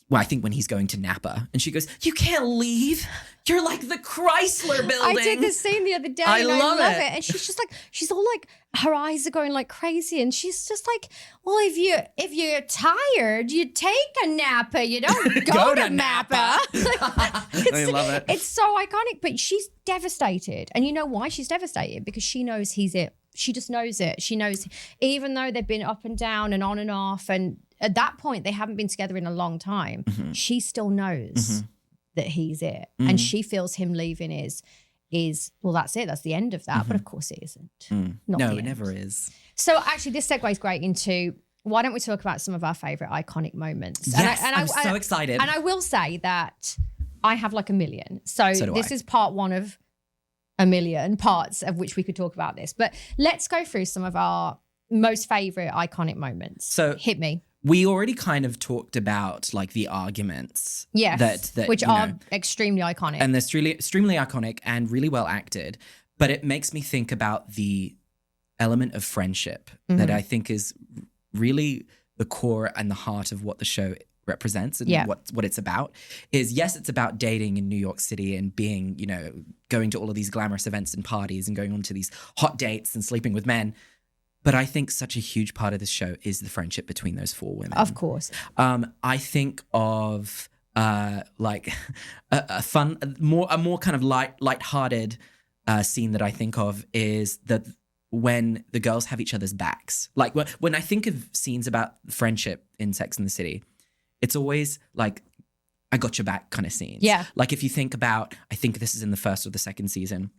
well, I think when he's going to Napa, and she goes, "You can't leave. You're like the Chrysler building." I did this scene the other day I and love I love it. it. And she's just like, she's all like, her eyes are going like crazy. And she's just like, well, if you're tired, you take a Napa. You don't go to Napa. I love it. It's so iconic, but she's devastated. And you know why she's devastated? Because she knows he's it. She just knows it. She knows, even though they've been up and down and on and off, and at that point they haven't been together in a long time, she still knows that he's it. And she feels him leaving is well, that's it. That's the end of that. But of course it isn't. Not No, the it end. never is. So actually this segues great into, why don't we talk about some of our favorite iconic moments? Yes, I'm so excited. And I will say that I have like a million. So do this I. is part one of a million parts of which we could talk about this. But let's go through some of our most favorite iconic moments. So hit me. we already kind of talked about like the arguments. Yes, that which you are know, extremely iconic. and they're extremely iconic and really well acted. But it makes me think about the element of friendship that I think is really the core and the heart of what the show represents and what it's about. Is yes, it's about dating in New York City and being, you know, going to all of these glamorous events and parties and going on to these hot dates and sleeping with men. But I think such a huge part of this show is the friendship between those four women. Of course. I think of like a more kind of lighthearted scene that I think of is that when the girls have each other's backs. Like when I think of scenes about friendship in Sex and the City, it's always like I got your back kind of scenes. Yeah. Like if you think about, I think this is in the first or the second season,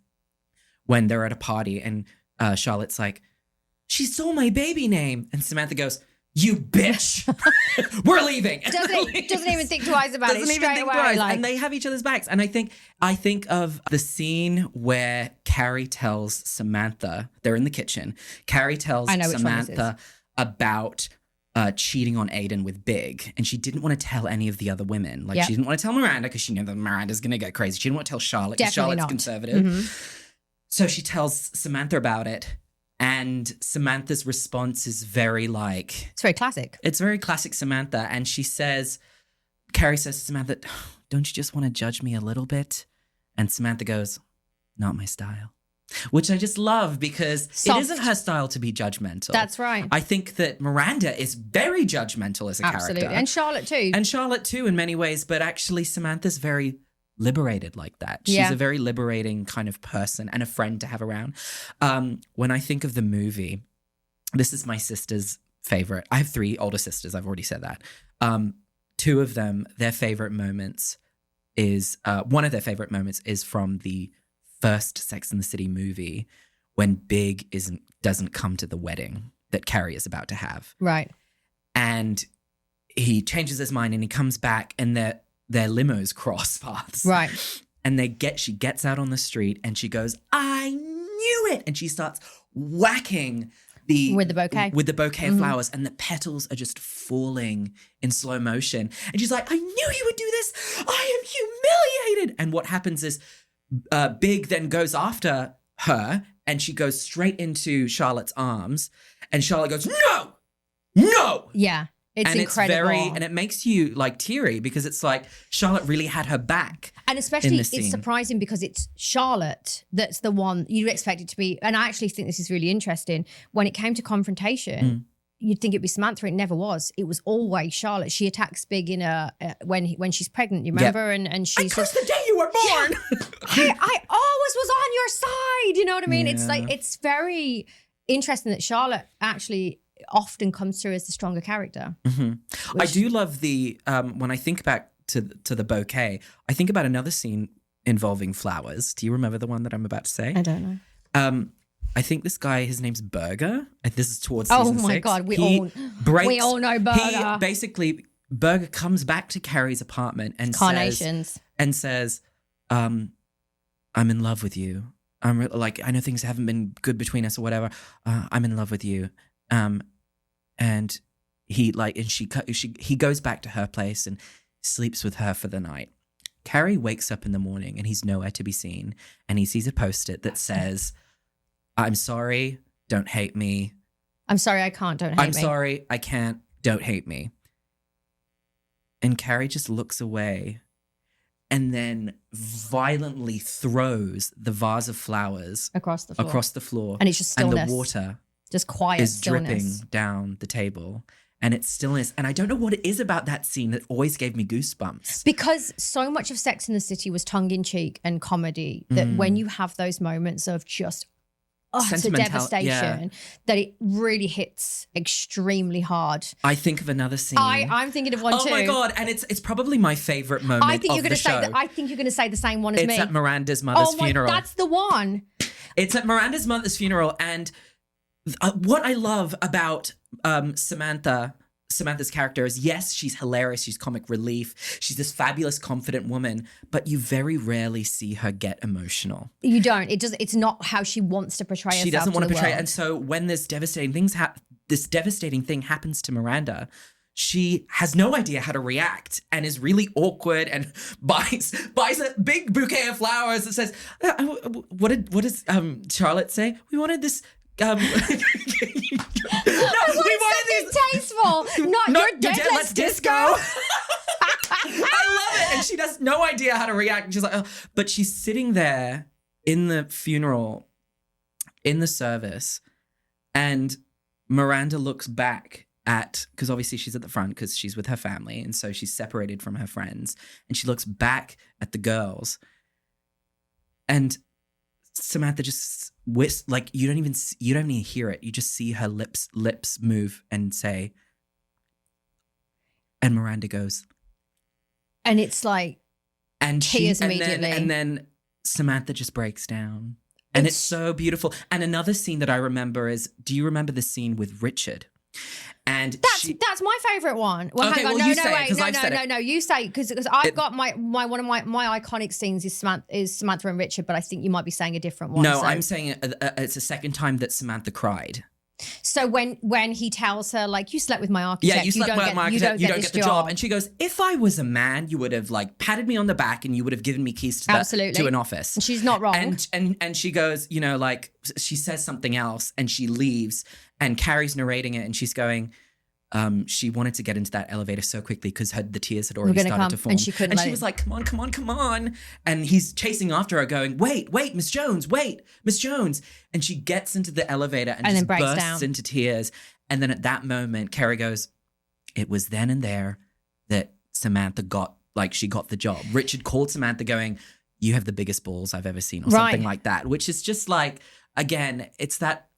when they're at a party and Charlotte's like, she stole my baby name. And Samantha goes, you bitch, we're leaving. Doesn't even think twice about it. Straight away, and they have each other's backs. And I think of the scene where Carrie tells Samantha, they're in the kitchen. Carrie tells Samantha about cheating on Aiden with Big, and she didn't want to tell any of the other women. Like, she didn't want to tell Miranda because she knew that Miranda's going to go crazy. She didn't want to tell Charlotte because Charlotte's conservative. So she tells Samantha about it, and Samantha's response is very like... It's very classic. It's very classic Samantha, and she says, Carrie says to Samantha, don't you just want to judge me a little bit? And Samantha goes, not my style. Which I just love because it isn't her style to be judgmental. That's right. I think that Miranda is very judgmental as a character. And Charlotte too. And Charlotte too in many ways, but actually Samantha's very liberated like that. She's a very liberating kind of person and a friend to have around. When I think of the movie, this is my sister's favorite. I have 3 older sisters. I've already said that. 2 of them, their favorite moments is, one of their favorite moments is from the first Sex and the City movie when Big doesn't come to the wedding that Carrie is about to have. Right. And he changes his mind and he comes back and their limos cross paths. Right. And she gets out on the street and she goes, I knew it. And she starts whacking with the bouquet of flowers, and the petals are just falling in slow motion. And she's like, I knew he would do this. I am humiliated. And what happens is Big then goes after her and she goes straight into Charlotte's arms and Charlotte goes, no. Yeah. It's incredible. And it makes you like teary because it's like Charlotte really had her back. And especially it's surprising because it's Charlotte that's the one you'd expect it to be. And I actually think this is really interesting. When it came to confrontation, you'd think it'd be Samantha. It never was. It was always Charlotte. She attacks Big in when she's pregnant, you remember? Yep. And she's I cursed the day you were born. Yeah, I always was on your side. You know what I mean? Yeah. It's very interesting that Charlotte actually often comes through as the stronger character. I do love the when I think back to the bouquet, I think about another scene involving flowers. Do you remember the one that I'm about to say? I don't know. I think this guy, his name's Berger. This is towards season 6. Oh my God, we all know Berger. Berger comes back to Carrie's apartment and says, I'm in love with you. I know things haven't been good between us or whatever. I'm in love with you. And he he goes back to her place and sleeps with her for the night. Carrie wakes up in the morning and he's nowhere to be seen. And he sees a post-it that says, I'm sorry, don't hate me. I'm sorry, I can't, don't hate me. I'm sorry, I can't, don't hate me. And Carrie just looks away and then violently throws the vase of flowers across the floor. And it's just stillness. And the water just quiet is stillness. Dripping down the table. And it's stillness. And I don't know what it is about that scene that always gave me goosebumps. Because so much of Sex and the City was tongue-in-cheek and comedy that when you have those moments of just utter devastation, that it really hits extremely hard. I think of another scene. I'm thinking of one too. Oh my God. And it's probably my favorite moment I think of you're gonna the show. I think you're going to say the same one as me. It's at Miranda's mother's funeral. That's the one. It's at Miranda's mother's funeral. And what I love about Samantha's character is, yes, she's hilarious. She's comic relief. She's this fabulous, confident woman, but you very rarely see her get emotional. You don't. It's not how she wants to portray herself. She doesn't want to portray it. World. And so when this devastating thing happens to Miranda, she has no idea how to react and is really awkward and buys a big bouquet of flowers that says, what does Charlotte say? We wanted this... we wanted something tasteful, not your dead, let's disco. I love it. And she has no idea how to react. And she's like, oh. But she's sitting there in the funeral, in the service, and Miranda looks back because obviously she's at the front because she's with her family. And so she's separated from her friends. And she looks back at the girls. And Samantha just you don't even hear it. You just see her lips move and say, and Miranda goes, and it's like, and tears immediately, and then Samantha just breaks down, and it's so beautiful. And another scene that I remember is, do you remember the scene with Richard And That's my favorite one. Well, Okay, hang on. well, no, you no, say it, wait. 'cause No, I've no, said no, it. no. You say because I've got my one of my iconic scenes is Samantha and Richard, but I think you might be saying a different one. No, so. I'm saying it's a second time that Samantha cried. So when he tells her like you slept with my architect, Yeah, you slept with my architect, you don't get the job. And she goes, if I was a man, you would have like patted me on the back and you would have given me keys to an office. And she's not wrong. And she goes, you know, like she says something else and she leaves and Carrie's narrating it and she's going, she wanted to get into that elevator so quickly because the tears had already started to form. And she couldn't. And she was like, come on, come on, come on. And he's chasing after her going, wait, Miss Jones, wait, Miss Jones. And she gets into the elevator and just then bursts down. into tears. And then at that moment, Carrie goes, it was then and there that Samantha got the job. Richard called Samantha going, you have the biggest balls I've ever seen or something like that, which is just like, again, it's that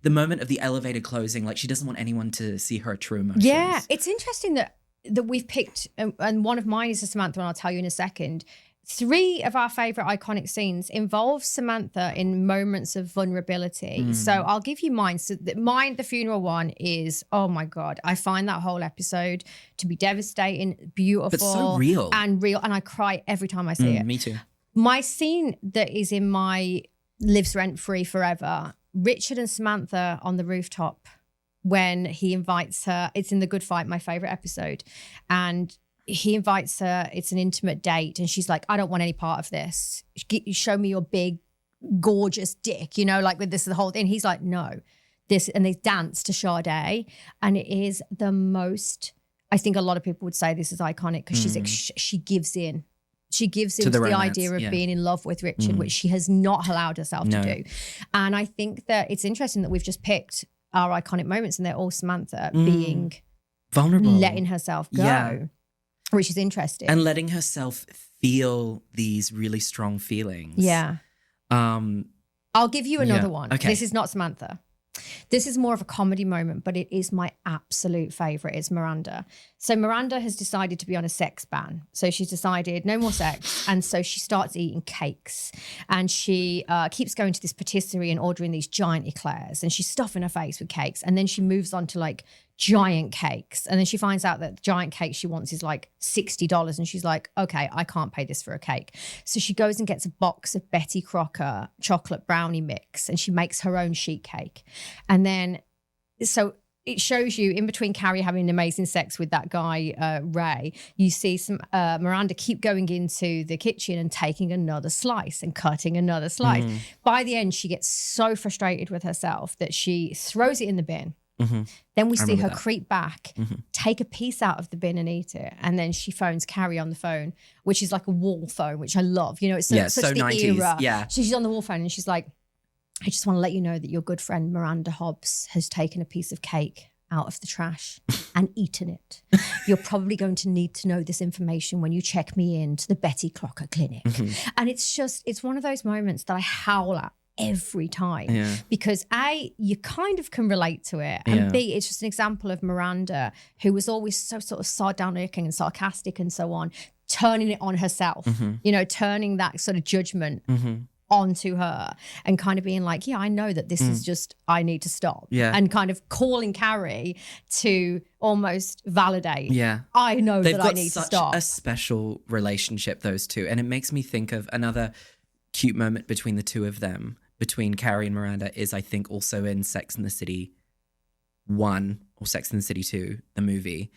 the moment of the elevator closing, like she doesn't want anyone to see her true emotions. Yeah, it's interesting that we've picked, and one of mine is Samantha, and I'll tell you in a second. 3 of our favorite iconic scenes involve Samantha in moments of vulnerability. So I'll give you mine. So the funeral one is, oh my God, I find that whole episode to be devastating, beautiful. But so real. And I cry every time I see it. Me too. My scene that is in my lives rent-free forever, Richard and Samantha on the rooftop when he invites her. It's in The Good Fight, my favorite episode. And he invites her. It's an intimate date. And she's like, I don't want any part of this. Show me your big, gorgeous dick, you know, like with this, the whole thing. He's like, no. And they dance to Sade. And it is the most, I think a lot of people would say this is iconic because she's like, she gives in. She gives into the idea of being in love with Richard, which she has not allowed herself to do. And I think that it's interesting that we've just picked our iconic moments and they're all Samantha being vulnerable, letting herself go, which is interesting. And letting herself feel these really strong feelings. Yeah. I'll give you another one. Okay. This is not Samantha. This is more of a comedy moment, but it is my absolute favorite. It's Miranda. So Miranda has decided to be on a sex ban. So she's decided no more sex. And so she starts eating cakes. And she keeps going to this patisserie and ordering these giant eclairs. And she's stuffing her face with cakes. And then she moves on to like giant cakes. And then she finds out that the giant cake she wants is like $60. And she's like, okay, I can't pay this for a cake. So she goes and gets a box of Betty Crocker chocolate brownie mix and she makes her own sheet cake. And then, so it shows you in between Carrie having amazing sex with that guy, Ray, you see some Miranda keep going into the kitchen and taking another slice and cutting another slice. By the end, she gets so frustrated with herself that she throws it in the bin. Then we see her creep back, take a piece out of the bin and eat it. And then she phones Carrie on the phone, which is like a wall phone, which I love. You know, it's such the 90s. era. Yeah. So she's on the wall phone and she's like, I just want to let you know that your good friend Miranda Hobbs has taken a piece of cake out of the trash and eaten it. You're probably going to need to know this information when you check me in to the Betty Crocker clinic. And it's one of those moments that I howl at every time because A, you kind of can relate to it, and B, it's just an example of Miranda, who was always so sort of sardonic and sarcastic and so on, turning it on herself, you know, turning that sort of judgment onto her and kind of being like, yeah, I know that this is just, I need to stop. And kind of calling Carrie to almost validate. I know that I need to stop. They've got such a special relationship, those two. And it makes me think of another cute moment between the two of them, between Carrie and Miranda, is I think also in Sex and the City 1 or Sex and the City 2, the movie,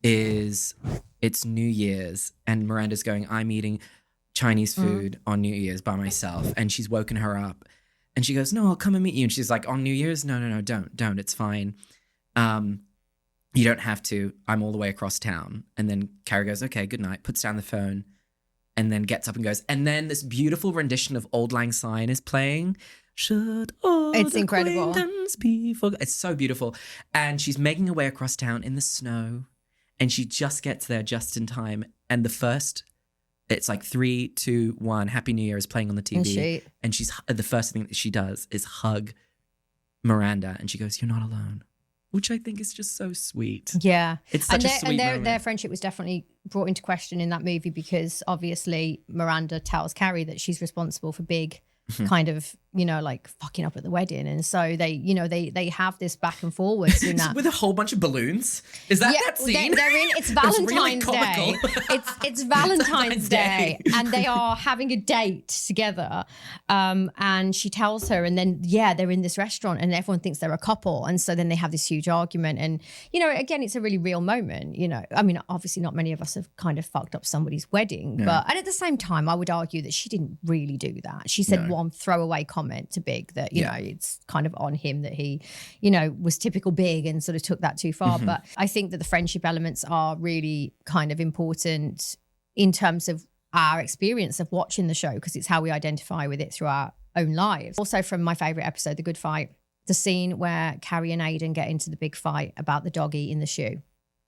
is it's New Year's and Miranda's going, I'm eating Chinese food on New Year's by myself. And she's woken her up and she goes, no, I'll come and meet you. And she's like, on New Year's? No, don't. It's fine. You don't have to. I'm all the way across town. And then Carrie goes, okay, good night, puts down the phone and then gets up and goes. And then this beautiful rendition of Auld Lang Syne is playing. Should all it's incredible. Be forgot? It's so beautiful. And she's making her way across town in the snow and she just gets there just in time. And it's like 3, 2, 1. Happy New Year is playing on the TV, and she's the first thing that she does is hug Miranda, and she goes, "You're not alone," which I think is just so sweet. Yeah, it's such a sweet moment. Their friendship was definitely brought into question in that movie because obviously Miranda tells Carrie that she's responsible for big kind of like fucking up at the wedding. And so they have this back and forwards in that. With a whole bunch of balloons. Is that that scene? They're in, it's Valentine's Day. It's Valentine's Day. And they are having a date together. And she tells her, and then, they're in this restaurant and everyone thinks they're a couple. And so then they have this huge argument. And, again, it's a really real moment. I mean, obviously not many of us have kind of fucked up somebody's wedding. But and at the same time, I would argue that she didn't really do that. She said one throwaway comment to Big that, you know, it's kind of on him that he, was typical Big and sort of took that too far. But I think that the friendship elements are really kind of important in terms of our experience of watching the show, because it's how we identify with it through our own lives. Also from my favourite episode, The Good Fight, the scene where Carrie and Aidan get into the big fight about the doggy in the shoe.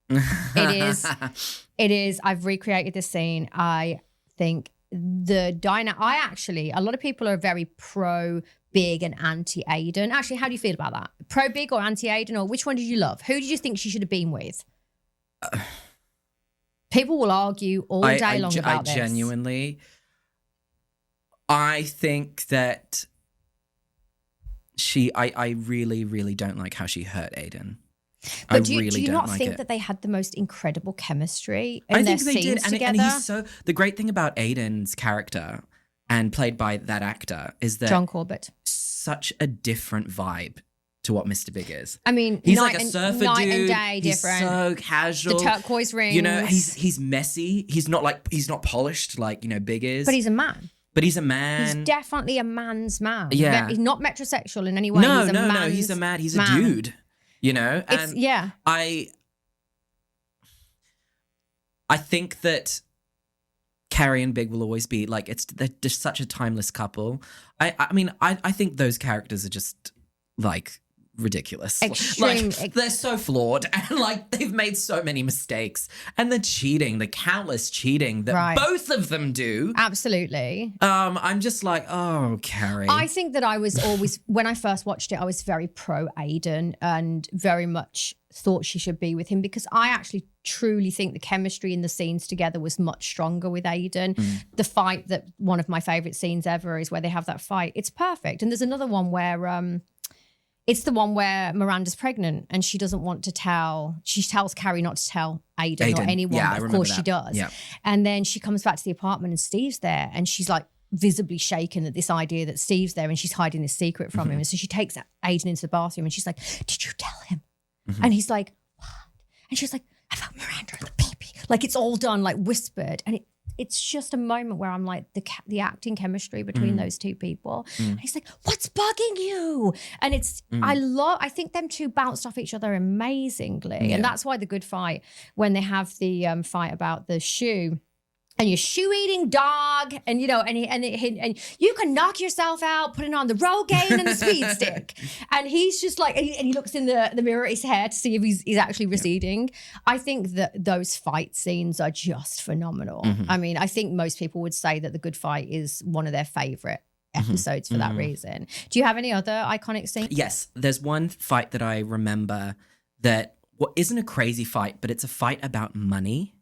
It is. I've recreated this scene. I think a lot of people are very pro Big and anti Aidan. Actually, how do you feel about that? Pro Big or anti Aidan, or which one did you love? Who did you think she should have been with? People will argue all day long about this. Genuinely, I think that I really, really don't like how she hurt Aidan. But do you not think that they had the most incredible chemistry in their scenes together? And the great thing about Aidan's character, and played by that actor, is that John Corbett, such a different vibe to what Mr. Big is. I mean, he's like a surfer night dude. And day he's different. So casual. The turquoise rings. He's messy. He's not polished like Big is. But he's a man. He's definitely a man's man. Yeah. He's not metrosexual in any way. No. He's a man. He's a dude. And I think that Carrie and Big will always be like, they're just such a timeless couple. I mean, I think those characters are just like ridiculous. Extreme. They're so flawed, and like they've made so many mistakes, and the countless cheating that both of them do. Absolutely. I'm just like, oh, Carrie. I think that I was always, when I first watched it, I was very pro Aidan and very much thought she should be with him, because I actually truly think the chemistry in the scenes together was much stronger with Aidan. The fight, that one of my favorite scenes ever is where they have that fight. It's perfect. And there's another one where it's the one where Miranda's pregnant and she doesn't want to tell. She tells Carrie not to tell Aidan or anyone. Yeah, but of course she does. Yeah. And then she comes back to the apartment and Steve's there, and she's like visibly shaken at this idea that Steve's there and she's hiding this secret from him. And so she takes Aidan into the bathroom and she's like, "Did you tell him?" And he's like, "What?" And she's like, "About Miranda and the baby." Like it's all done, like whispered. And it's just a moment where I'm like, the acting chemistry between those two people. And he's like, "What's bugging you?" And it's, I think them two bounced off each other amazingly. Yeah. And that's why The Good Fight, when they have the fight about the shoe, and your shoe-eating dog, and and you can knock yourself out putting on the Rogaine and the speed stick. And he's just like, and he looks in the mirror at his hair to see if he's actually receding. I think that those fight scenes are just phenomenal. I mean, I think most people would say that The Good Fight is one of their favorite episodes for that reason. Do you have any other iconic scenes? Yes, there's one fight that I remember that isn't a crazy fight, but it's a fight about money.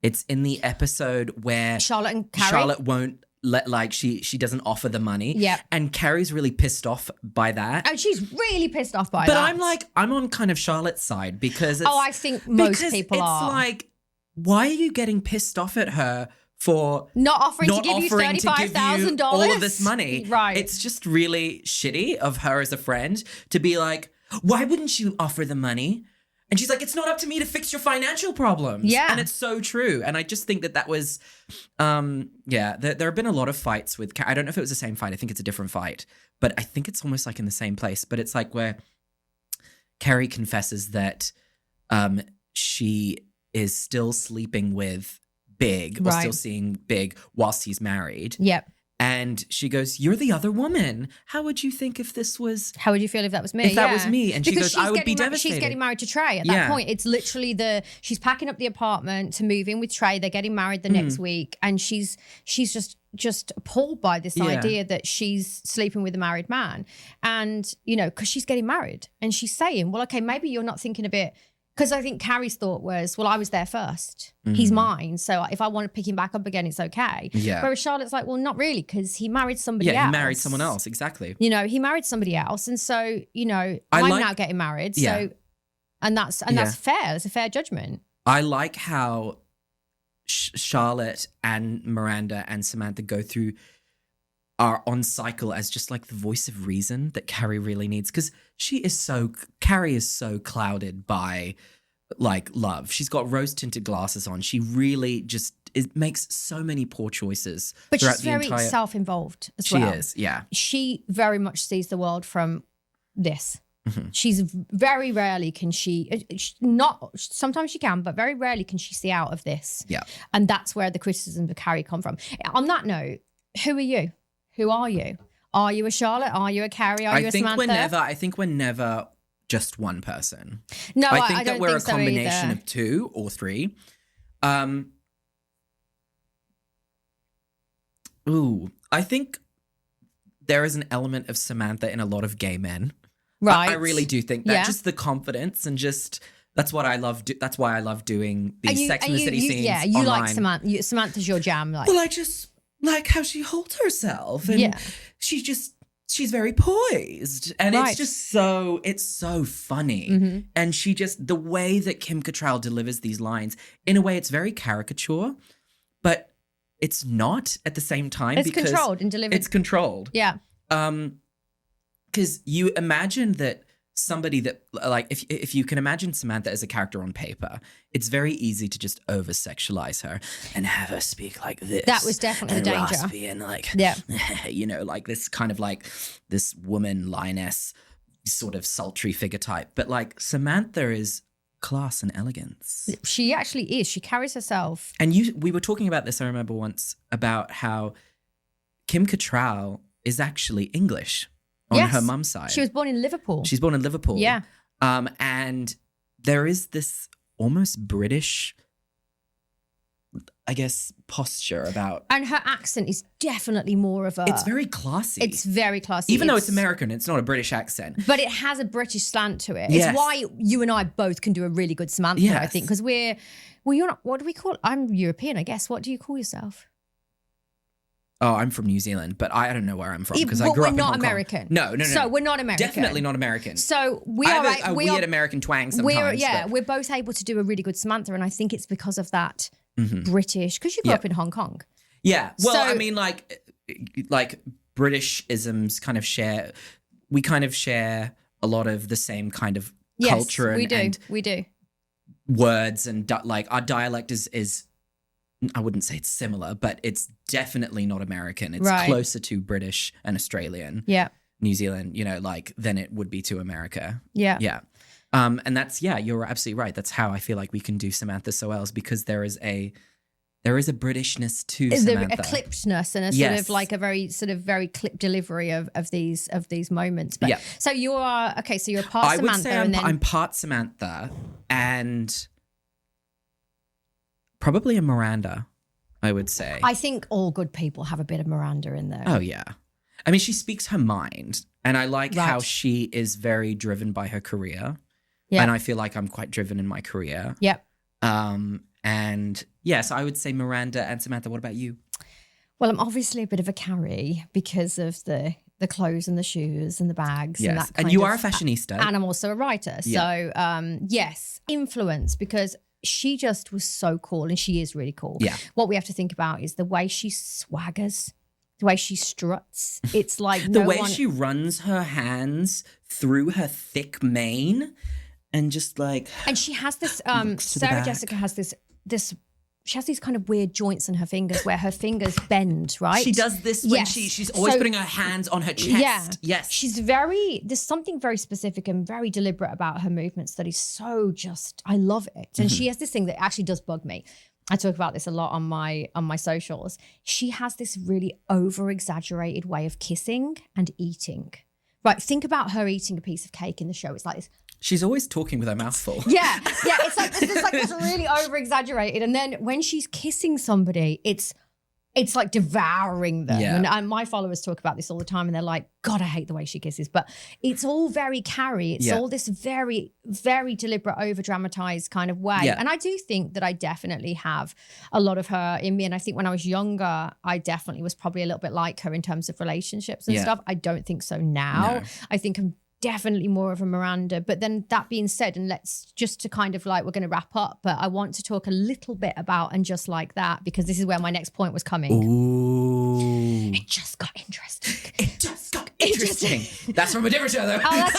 It's in the episode where Charlotte and Carrie? Charlotte won't let, like, she doesn't offer the money. Yeah. And Carrie's really pissed off by that. And she's really pissed off by but that. I'm on kind of Charlotte's side, because I think most people are. It's like, why are you getting pissed off at her for not offering to give you $35,000? All of this money? Right. It's just really shitty of her as a friend to be like, why wouldn't you offer the money? And she's like, "It's not up to me to fix your financial problems." Yeah. And it's so true. And I just think that was, there have been a lot of fights with, I don't know if it was the same fight. I think it's a different fight. But I think it's almost like in the same place. But it's like where Carrie confesses that she is still sleeping with Big, or still seeing Big whilst he's married. Yep. And she goes, "You're the other woman. How would you think if this was... How would you feel if that was me?" If that was me. And she goes, "I would be devastated." She's getting married to Trey at that point. It's literally she's packing up the apartment to move in with Trey. They're getting married the next week. And she's just appalled by this idea that she's sleeping with a married man. And, because she's getting married. And she's saying, well, okay, maybe you're not thinking of it Because I think Carrie's thought was, well, I was there first. He's mine. So if I want to pick him back up again, it's okay. Yeah. Whereas Charlotte's like, well, not really, because he married somebody else. Yeah, he married someone else. Exactly. You know, he married somebody else. And so, you know, I'm now getting married. Yeah. So, and that's fair. It's a fair judgment. I like how Charlotte and Miranda and Samantha are on cycle as just like the voice of reason that Carrie really needs, because Carrie is so clouded by like love. She's got rose-tinted glasses on. She really makes so many poor choices. But she's very self-involved as well. She is, yeah. She very much sees the world from this. Mm-hmm. She's very rarely can sometimes she can, but very rarely can she see out of this. Yeah. And that's where the criticism of Carrie come from. On that note, who are you? Who are you? Are you a Charlotte? Are you a Carrie? Are you a Samantha? I think we're never just one person. No, I think that we're think a so combination either. of two or three. I think there is an element of Samantha in a lot of gay men. Right. I really do think that. Yeah. Just the confidence and just that's what I love. That's why I love doing these Sex and the City scenes. Yeah, you online. like Samantha. Samantha's your jam. Like. Well, I just like how she holds herself, and she's very poised, and Right. it's so funny, and the way that Kim Cattrall delivers these lines, in a way, it's very caricature, but it's not at the same time. It's because controlled and delivered. It's controlled. Yeah. Because you imagine that somebody that, like, if you can imagine Samantha as a character on paper, it's very easy to just over-sexualize her and have her speak like this. That was definitely the danger. Raspy and like, yeah. you know, like this kind of like this woman lioness sort of sultry figure type. But like Samantha is class and elegance. She actually is. She carries herself. And we were talking about this, I remember once, about how Kim Cattrall is actually English. On her mum's side. She was born in Liverpool. She's born in Liverpool. Yeah. And there is this almost British, I guess, posture about. And her accent is definitely more of a. It's very classy. It's very classy. Even though it's American, it's not a British accent. But it has a British slant to it. Yes. It's why you and I both can do a really good Samantha, Yes. I think. Because you're not, what do we call, I'm European, I guess. What do you call yourself? Oh, I'm from New Zealand, but I don't know where I'm from because I grew up in Hong Kong. We're not American. No. So we're not American. Definitely not American. So we I are have a weird American twang sometimes. We're both able to do a really good Samantha, and I think it's because of that British. Because you grew up in Hong Kong. Yeah. Well, So- I mean, like Britishisms kind of share. We kind of share a lot of the same kind of culture and we do. words and like our dialect is. I wouldn't say it's similar, but it's definitely not American. It's Right. closer to British and Australian, Yeah. New Zealand, you know, like than it would be to America. Yeah. Yeah. And that's, you're absolutely right. That's how I feel like we can do Samantha so well, is because there is a Britishness to Samantha. A clippedness and a sort of like a very clipped delivery of these moments. But so you are so you're part I Samantha would say and then I'm part Samantha and probably a Miranda, I would say. I think all good people have a bit of Miranda in there. Oh, yeah. I mean, she speaks her mind. And I like Right. how she is very driven by her career. Yeah. And I feel like I'm quite driven in my career. Yep. And yes, I would say Miranda and Samantha. What about you? Well, I'm obviously a bit of a Carrie because of the clothes and the shoes and the bags and that kind and you of, are a fashionista. and I'm also a writer. Yeah. So yes, influence, because she just was so cool, and she is really cool. Yeah. What we have to think about is the way she swaggers, the way she struts. It's like The way she runs her hands through her thick mane and just like. And she has this. looks to the Sarah back. Jessica has this. She has these kind of weird joints in her fingers where her fingers bend. Right. She does this when Yes. she's always So- putting her hands on her chest. Yeah. Yes. There's something very specific and very deliberate about her movements that is so just, I love it. And she has this thing that actually does bug me. I talk about this a lot on my socials. She has this really over-exaggerated way of kissing and eating. Right, think about her eating a piece of cake in the show. It's like this. She's always talking with her mouth full. Yeah. It's like it's really over-exaggerated. And then when she's kissing somebody, it's it's like devouring them. Yeah. And my followers talk about this all the time and they're like, God, I hate the way she kisses. But it's all very Carrie. It's all this very, very deliberate, over dramatized kind of way. Yeah. And I do think that I definitely have a lot of her in me. And I think when I was younger, I definitely was probably a little bit like her in terms of relationships and stuff. I don't think so now. No. I think I'm definitely more of a Miranda. But then that being said, and let's just to kind of like, we're going to wrap up, but I want to talk a little bit about And Just Like That, because this is where my next point was coming. Ooh. It just got interesting. It just got interesting. That's from a different show, though. Oh,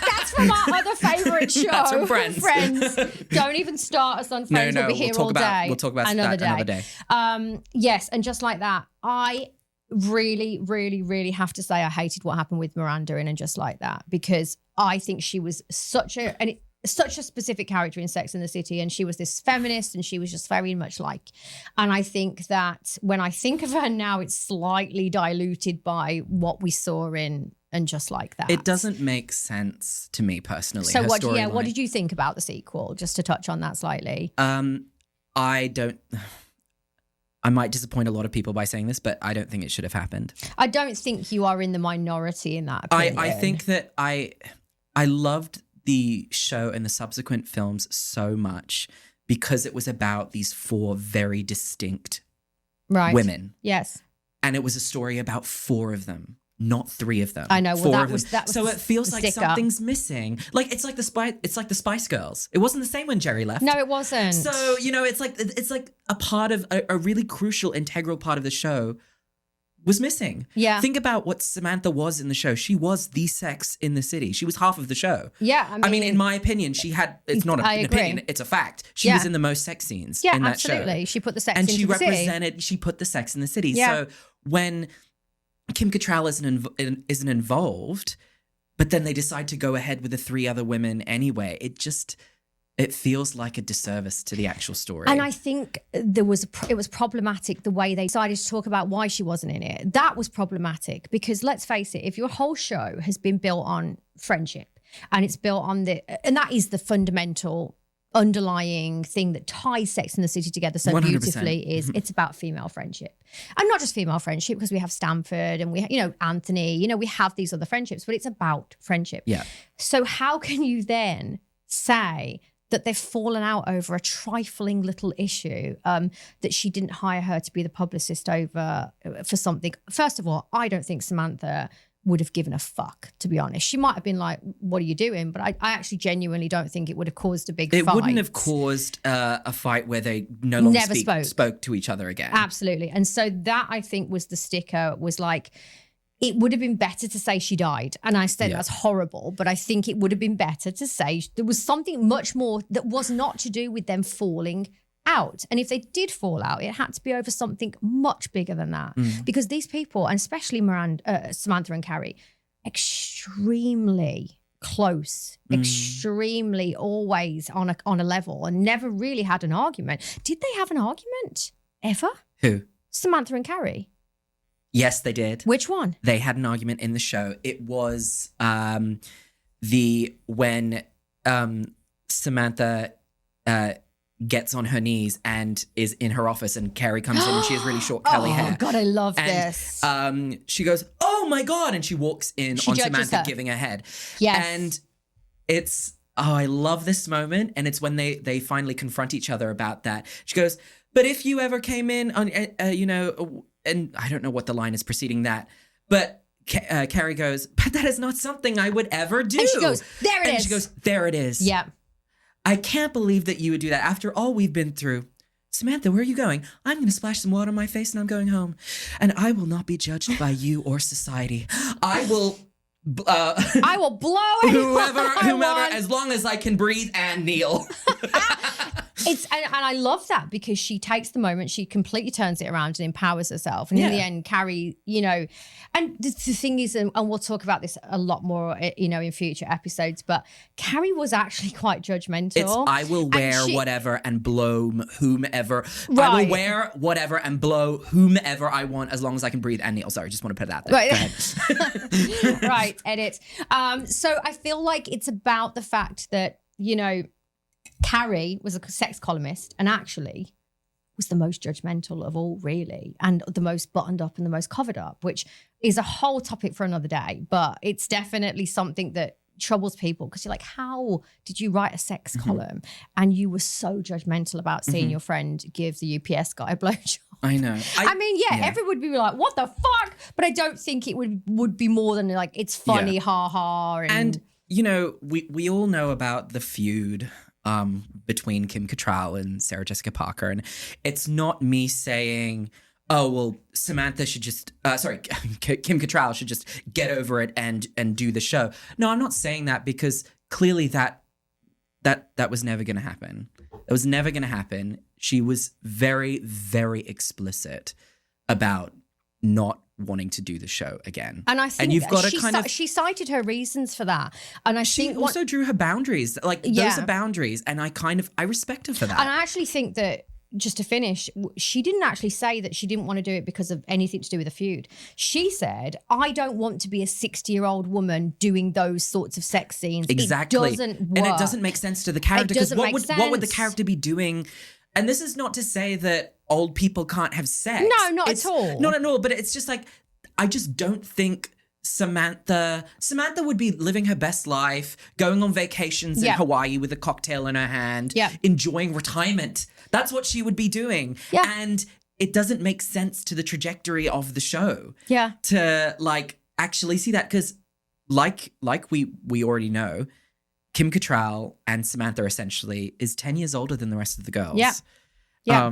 that's from our other favourite show. That's from Friends. Friends. Don't even start us on Friends. No, we'll be here we'll all talk about, day. We'll talk about another that day. another day. Yes, And Just Like That. I really, really, really have to say I hated what happened with Miranda in And Just Like That, because I think she was such a specific character in Sex and the City, and she was this feminist, and she was just very much like, and I think that when I think of her now, it's slightly diluted by what we saw in And Just Like That. It doesn't make sense to me personally. So her what storyline. did you think about the sequel? Just to touch on that slightly. I might disappoint a lot of people by saying this, but I don't think it should have happened. I don't think you are in the minority in that opinion. I think that I loved the show and the subsequent films so much because it was about these 4 very distinct women. Yes. And it was a story about 4 of them, not 3 of them. I know. Well, 4 that of was them. that was So it feels the like sticker. something's missing. Like it's like the Spice Girls. It wasn't the same when Jerry left. No, it wasn't. So, it's like a part of a really crucial, integral part of the show was missing. Yeah. Think about what Samantha was in the show. She was the Sex in the City. She was half of the show. Yeah. I mean, in my opinion, she had, it's not I an agree. opinion, it's a fact. She was in the most sex scenes in that absolutely. show. She put the sex And into she the city. represented, she put the Sex in the City. Yeah. So when Kim Cattrall isn't involved, but then they decide to go ahead with the 3 other women anyway, it feels like a disservice to the actual story. And I think it was problematic the way they decided to talk about why she wasn't in it. That was problematic because let's face it, if your whole show has been built on friendship and it's built on and that is the fundamental underlying thing that ties Sex and the City together so 100%. beautifully is it's about female friendship. And not just female friendship, because we have Stanford and we, Anthony, we have these other friendships, but it's about friendship. Yeah. So how can you then say that they've fallen out over a trifling little issue, that she didn't hire her to be the publicist over for something? First of all, I don't think Samantha would have given a fuck, to be honest. She might have been like, what are you doing? But I actually genuinely don't think it would have caused a big fight. It wouldn't have caused a fight where they no longer Never spoke to each other again. Absolutely. And so that, I think, was the sticker, was like, it would have been better to say she died. And I said that's horrible, but I think it would have been better to say there was something much more that was not to do with them falling out. And if they did fall out, it had to be over something much bigger than that. Because these people, and especially Samantha and Carrie, extremely close, extremely always on a level, and never really had an argument. Did they have an argument ever? Who? Samantha and Carrie. Yes, they did. Which one? They had an argument in the show. It was when Samantha gets on her knees and is in her office, and Carrie comes in and she has really short curly hair. Oh God, I love And this. she goes, "Oh my God," and she walks in She on judges Samantha her. giving her head. Yes. And it's, I love this moment. And it's when they finally confront each other about that. She goes, "But if you ever came in on, and I don't know what the line is preceding that, but Carrie goes, "But that is not something I would ever do." And she goes, "There it and is." she goes, "There it is." Yeah. I can't believe that you would do that after all we've been through. "Samantha, where are you going?" "I'm going to splash some water on my face and I'm going home. And I will not be judged by you or society. I will I will blow anyone I whomever, want. as long as I can breathe and kneel." And I love that because she takes the moment, she completely turns it around and empowers herself. And in the end, Carrie, and the thing is, and we'll talk about this a lot more, in future episodes, but Carrie was actually quite judgmental. It's, I will wear whatever and blow whomever. I Right. will wear whatever and blow whomever I want as long as I can breathe and kneel. Sorry, just want to put it out there. Right. Go ahead. Right, edit. So I feel like it's about the fact that, Carrie was a sex columnist, and actually was the most judgmental of all, really, and the most buttoned up and the most covered up, which is a whole topic for another day. But it's definitely something that troubles people, because you're like, how did you write a sex column and you were so judgmental about seeing your friend give the UPS guy a blowjob? I know. I mean, everyone would be like, what the fuck? But I don't think it would be more than like, it's funny, ha ha. And you know, we all know about the feud between Kim Cattrall and Sarah Jessica Parker. And it's not me saying, oh, well, Samantha should just, Kim Cattrall should just get over it and do the show. No, I'm not saying that, because clearly that was never going to happen. It was never going to happen. She was very, very explicit about not wanting to do the show again. And I think you've got to she cited her reasons for that. And she also drew her boundaries. Like, those are boundaries. And I respect her for that. And I actually think that, just to finish, she didn't actually say that she didn't want to do it because of anything to do with the feud. She said, I don't want to be a 60-year-old woman doing those sorts of sex scenes. Exactly. It doesn't work. And it doesn't make sense to the character, because what would the sense. character be doing? And this is not to say that old people can't have sex. No, not at all. Not at all. But it's just like, I just don't think Samantha would be living her best life, going on vacations in Hawaii with a cocktail in her hand, enjoying retirement. That's what she would be doing. Yeah. And it doesn't make sense to the trajectory of the show. Yeah. To like actually see that, because like we already know, Kim Cattrall and Samantha essentially is 10 years older than the rest of the girls. Yeah. Yeah.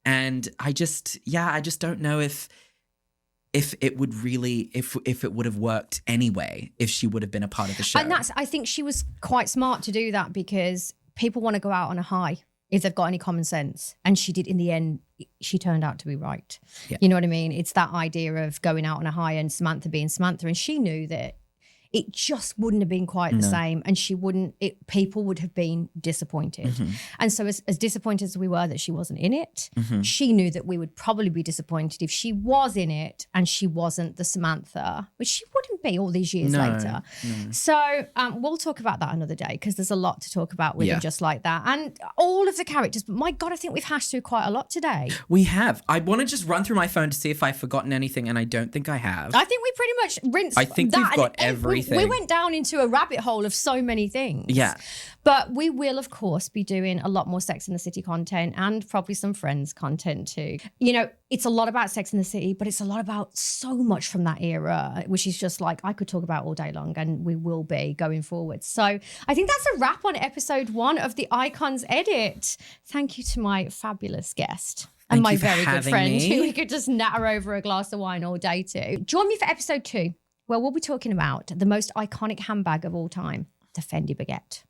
And I just don't know if it would really, if it would have worked anyway, if she would have been a part of the show. And I think she was quite smart to do that, because people want to go out on a high if they've got any common sense. And she did, in the end, she turned out to be right. Yeah. You know what I mean? It's that idea of going out on a high and Samantha being Samantha. And she knew that it just wouldn't have been quite the same, and people would have been disappointed. Mm-hmm. And so as disappointed as we were that she wasn't in it, she knew that we would probably be disappointed if she was in it and she wasn't the Samantha, which she wouldn't be all these years later. No. So we'll talk about that another day, because there's a lot to talk about with her just like that. And all of the characters, but my God, I think we've hashed through quite a lot today. We have. I want to just run through my phone to see if I've forgotten anything, and I don't think I have. I think we pretty much rinsed I think that, we've got everything. We went down into a rabbit hole of so many things. Yeah. But we will, of course, be doing a lot more Sex in the City content, and probably some Friends content too. You know, it's a lot about Sex in the City, but it's a lot about so much from that era, which is just like I could talk about all day long, and we will be going forward. So I think that's a wrap on episode 1 of the Icons Edit. Thank you to my fabulous guest. And my very good friend, who we could just natter over a glass of wine all day to. Join me for episode 2. Well, we'll be talking about the most iconic handbag of all time, the Fendi baguette.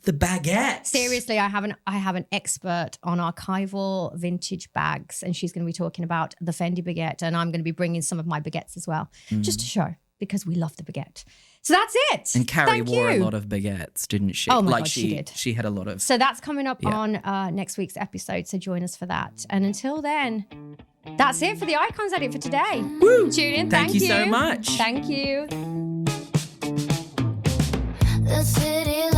The baguette. Seriously, I have an expert on archival vintage bags, and she's going to be talking about the Fendi baguette, and I'm going to be bringing some of my baguettes as well, just to show, because we love the baguette. So that's it. And Carrie wore a lot of baguettes, didn't she? Oh my God, she did. She had a lot of. So that's coming up on next week's episode. So join us for that. And until then, that's it for the Icons Edit for today. Woo! Julian, thank you so much. Thank you. The city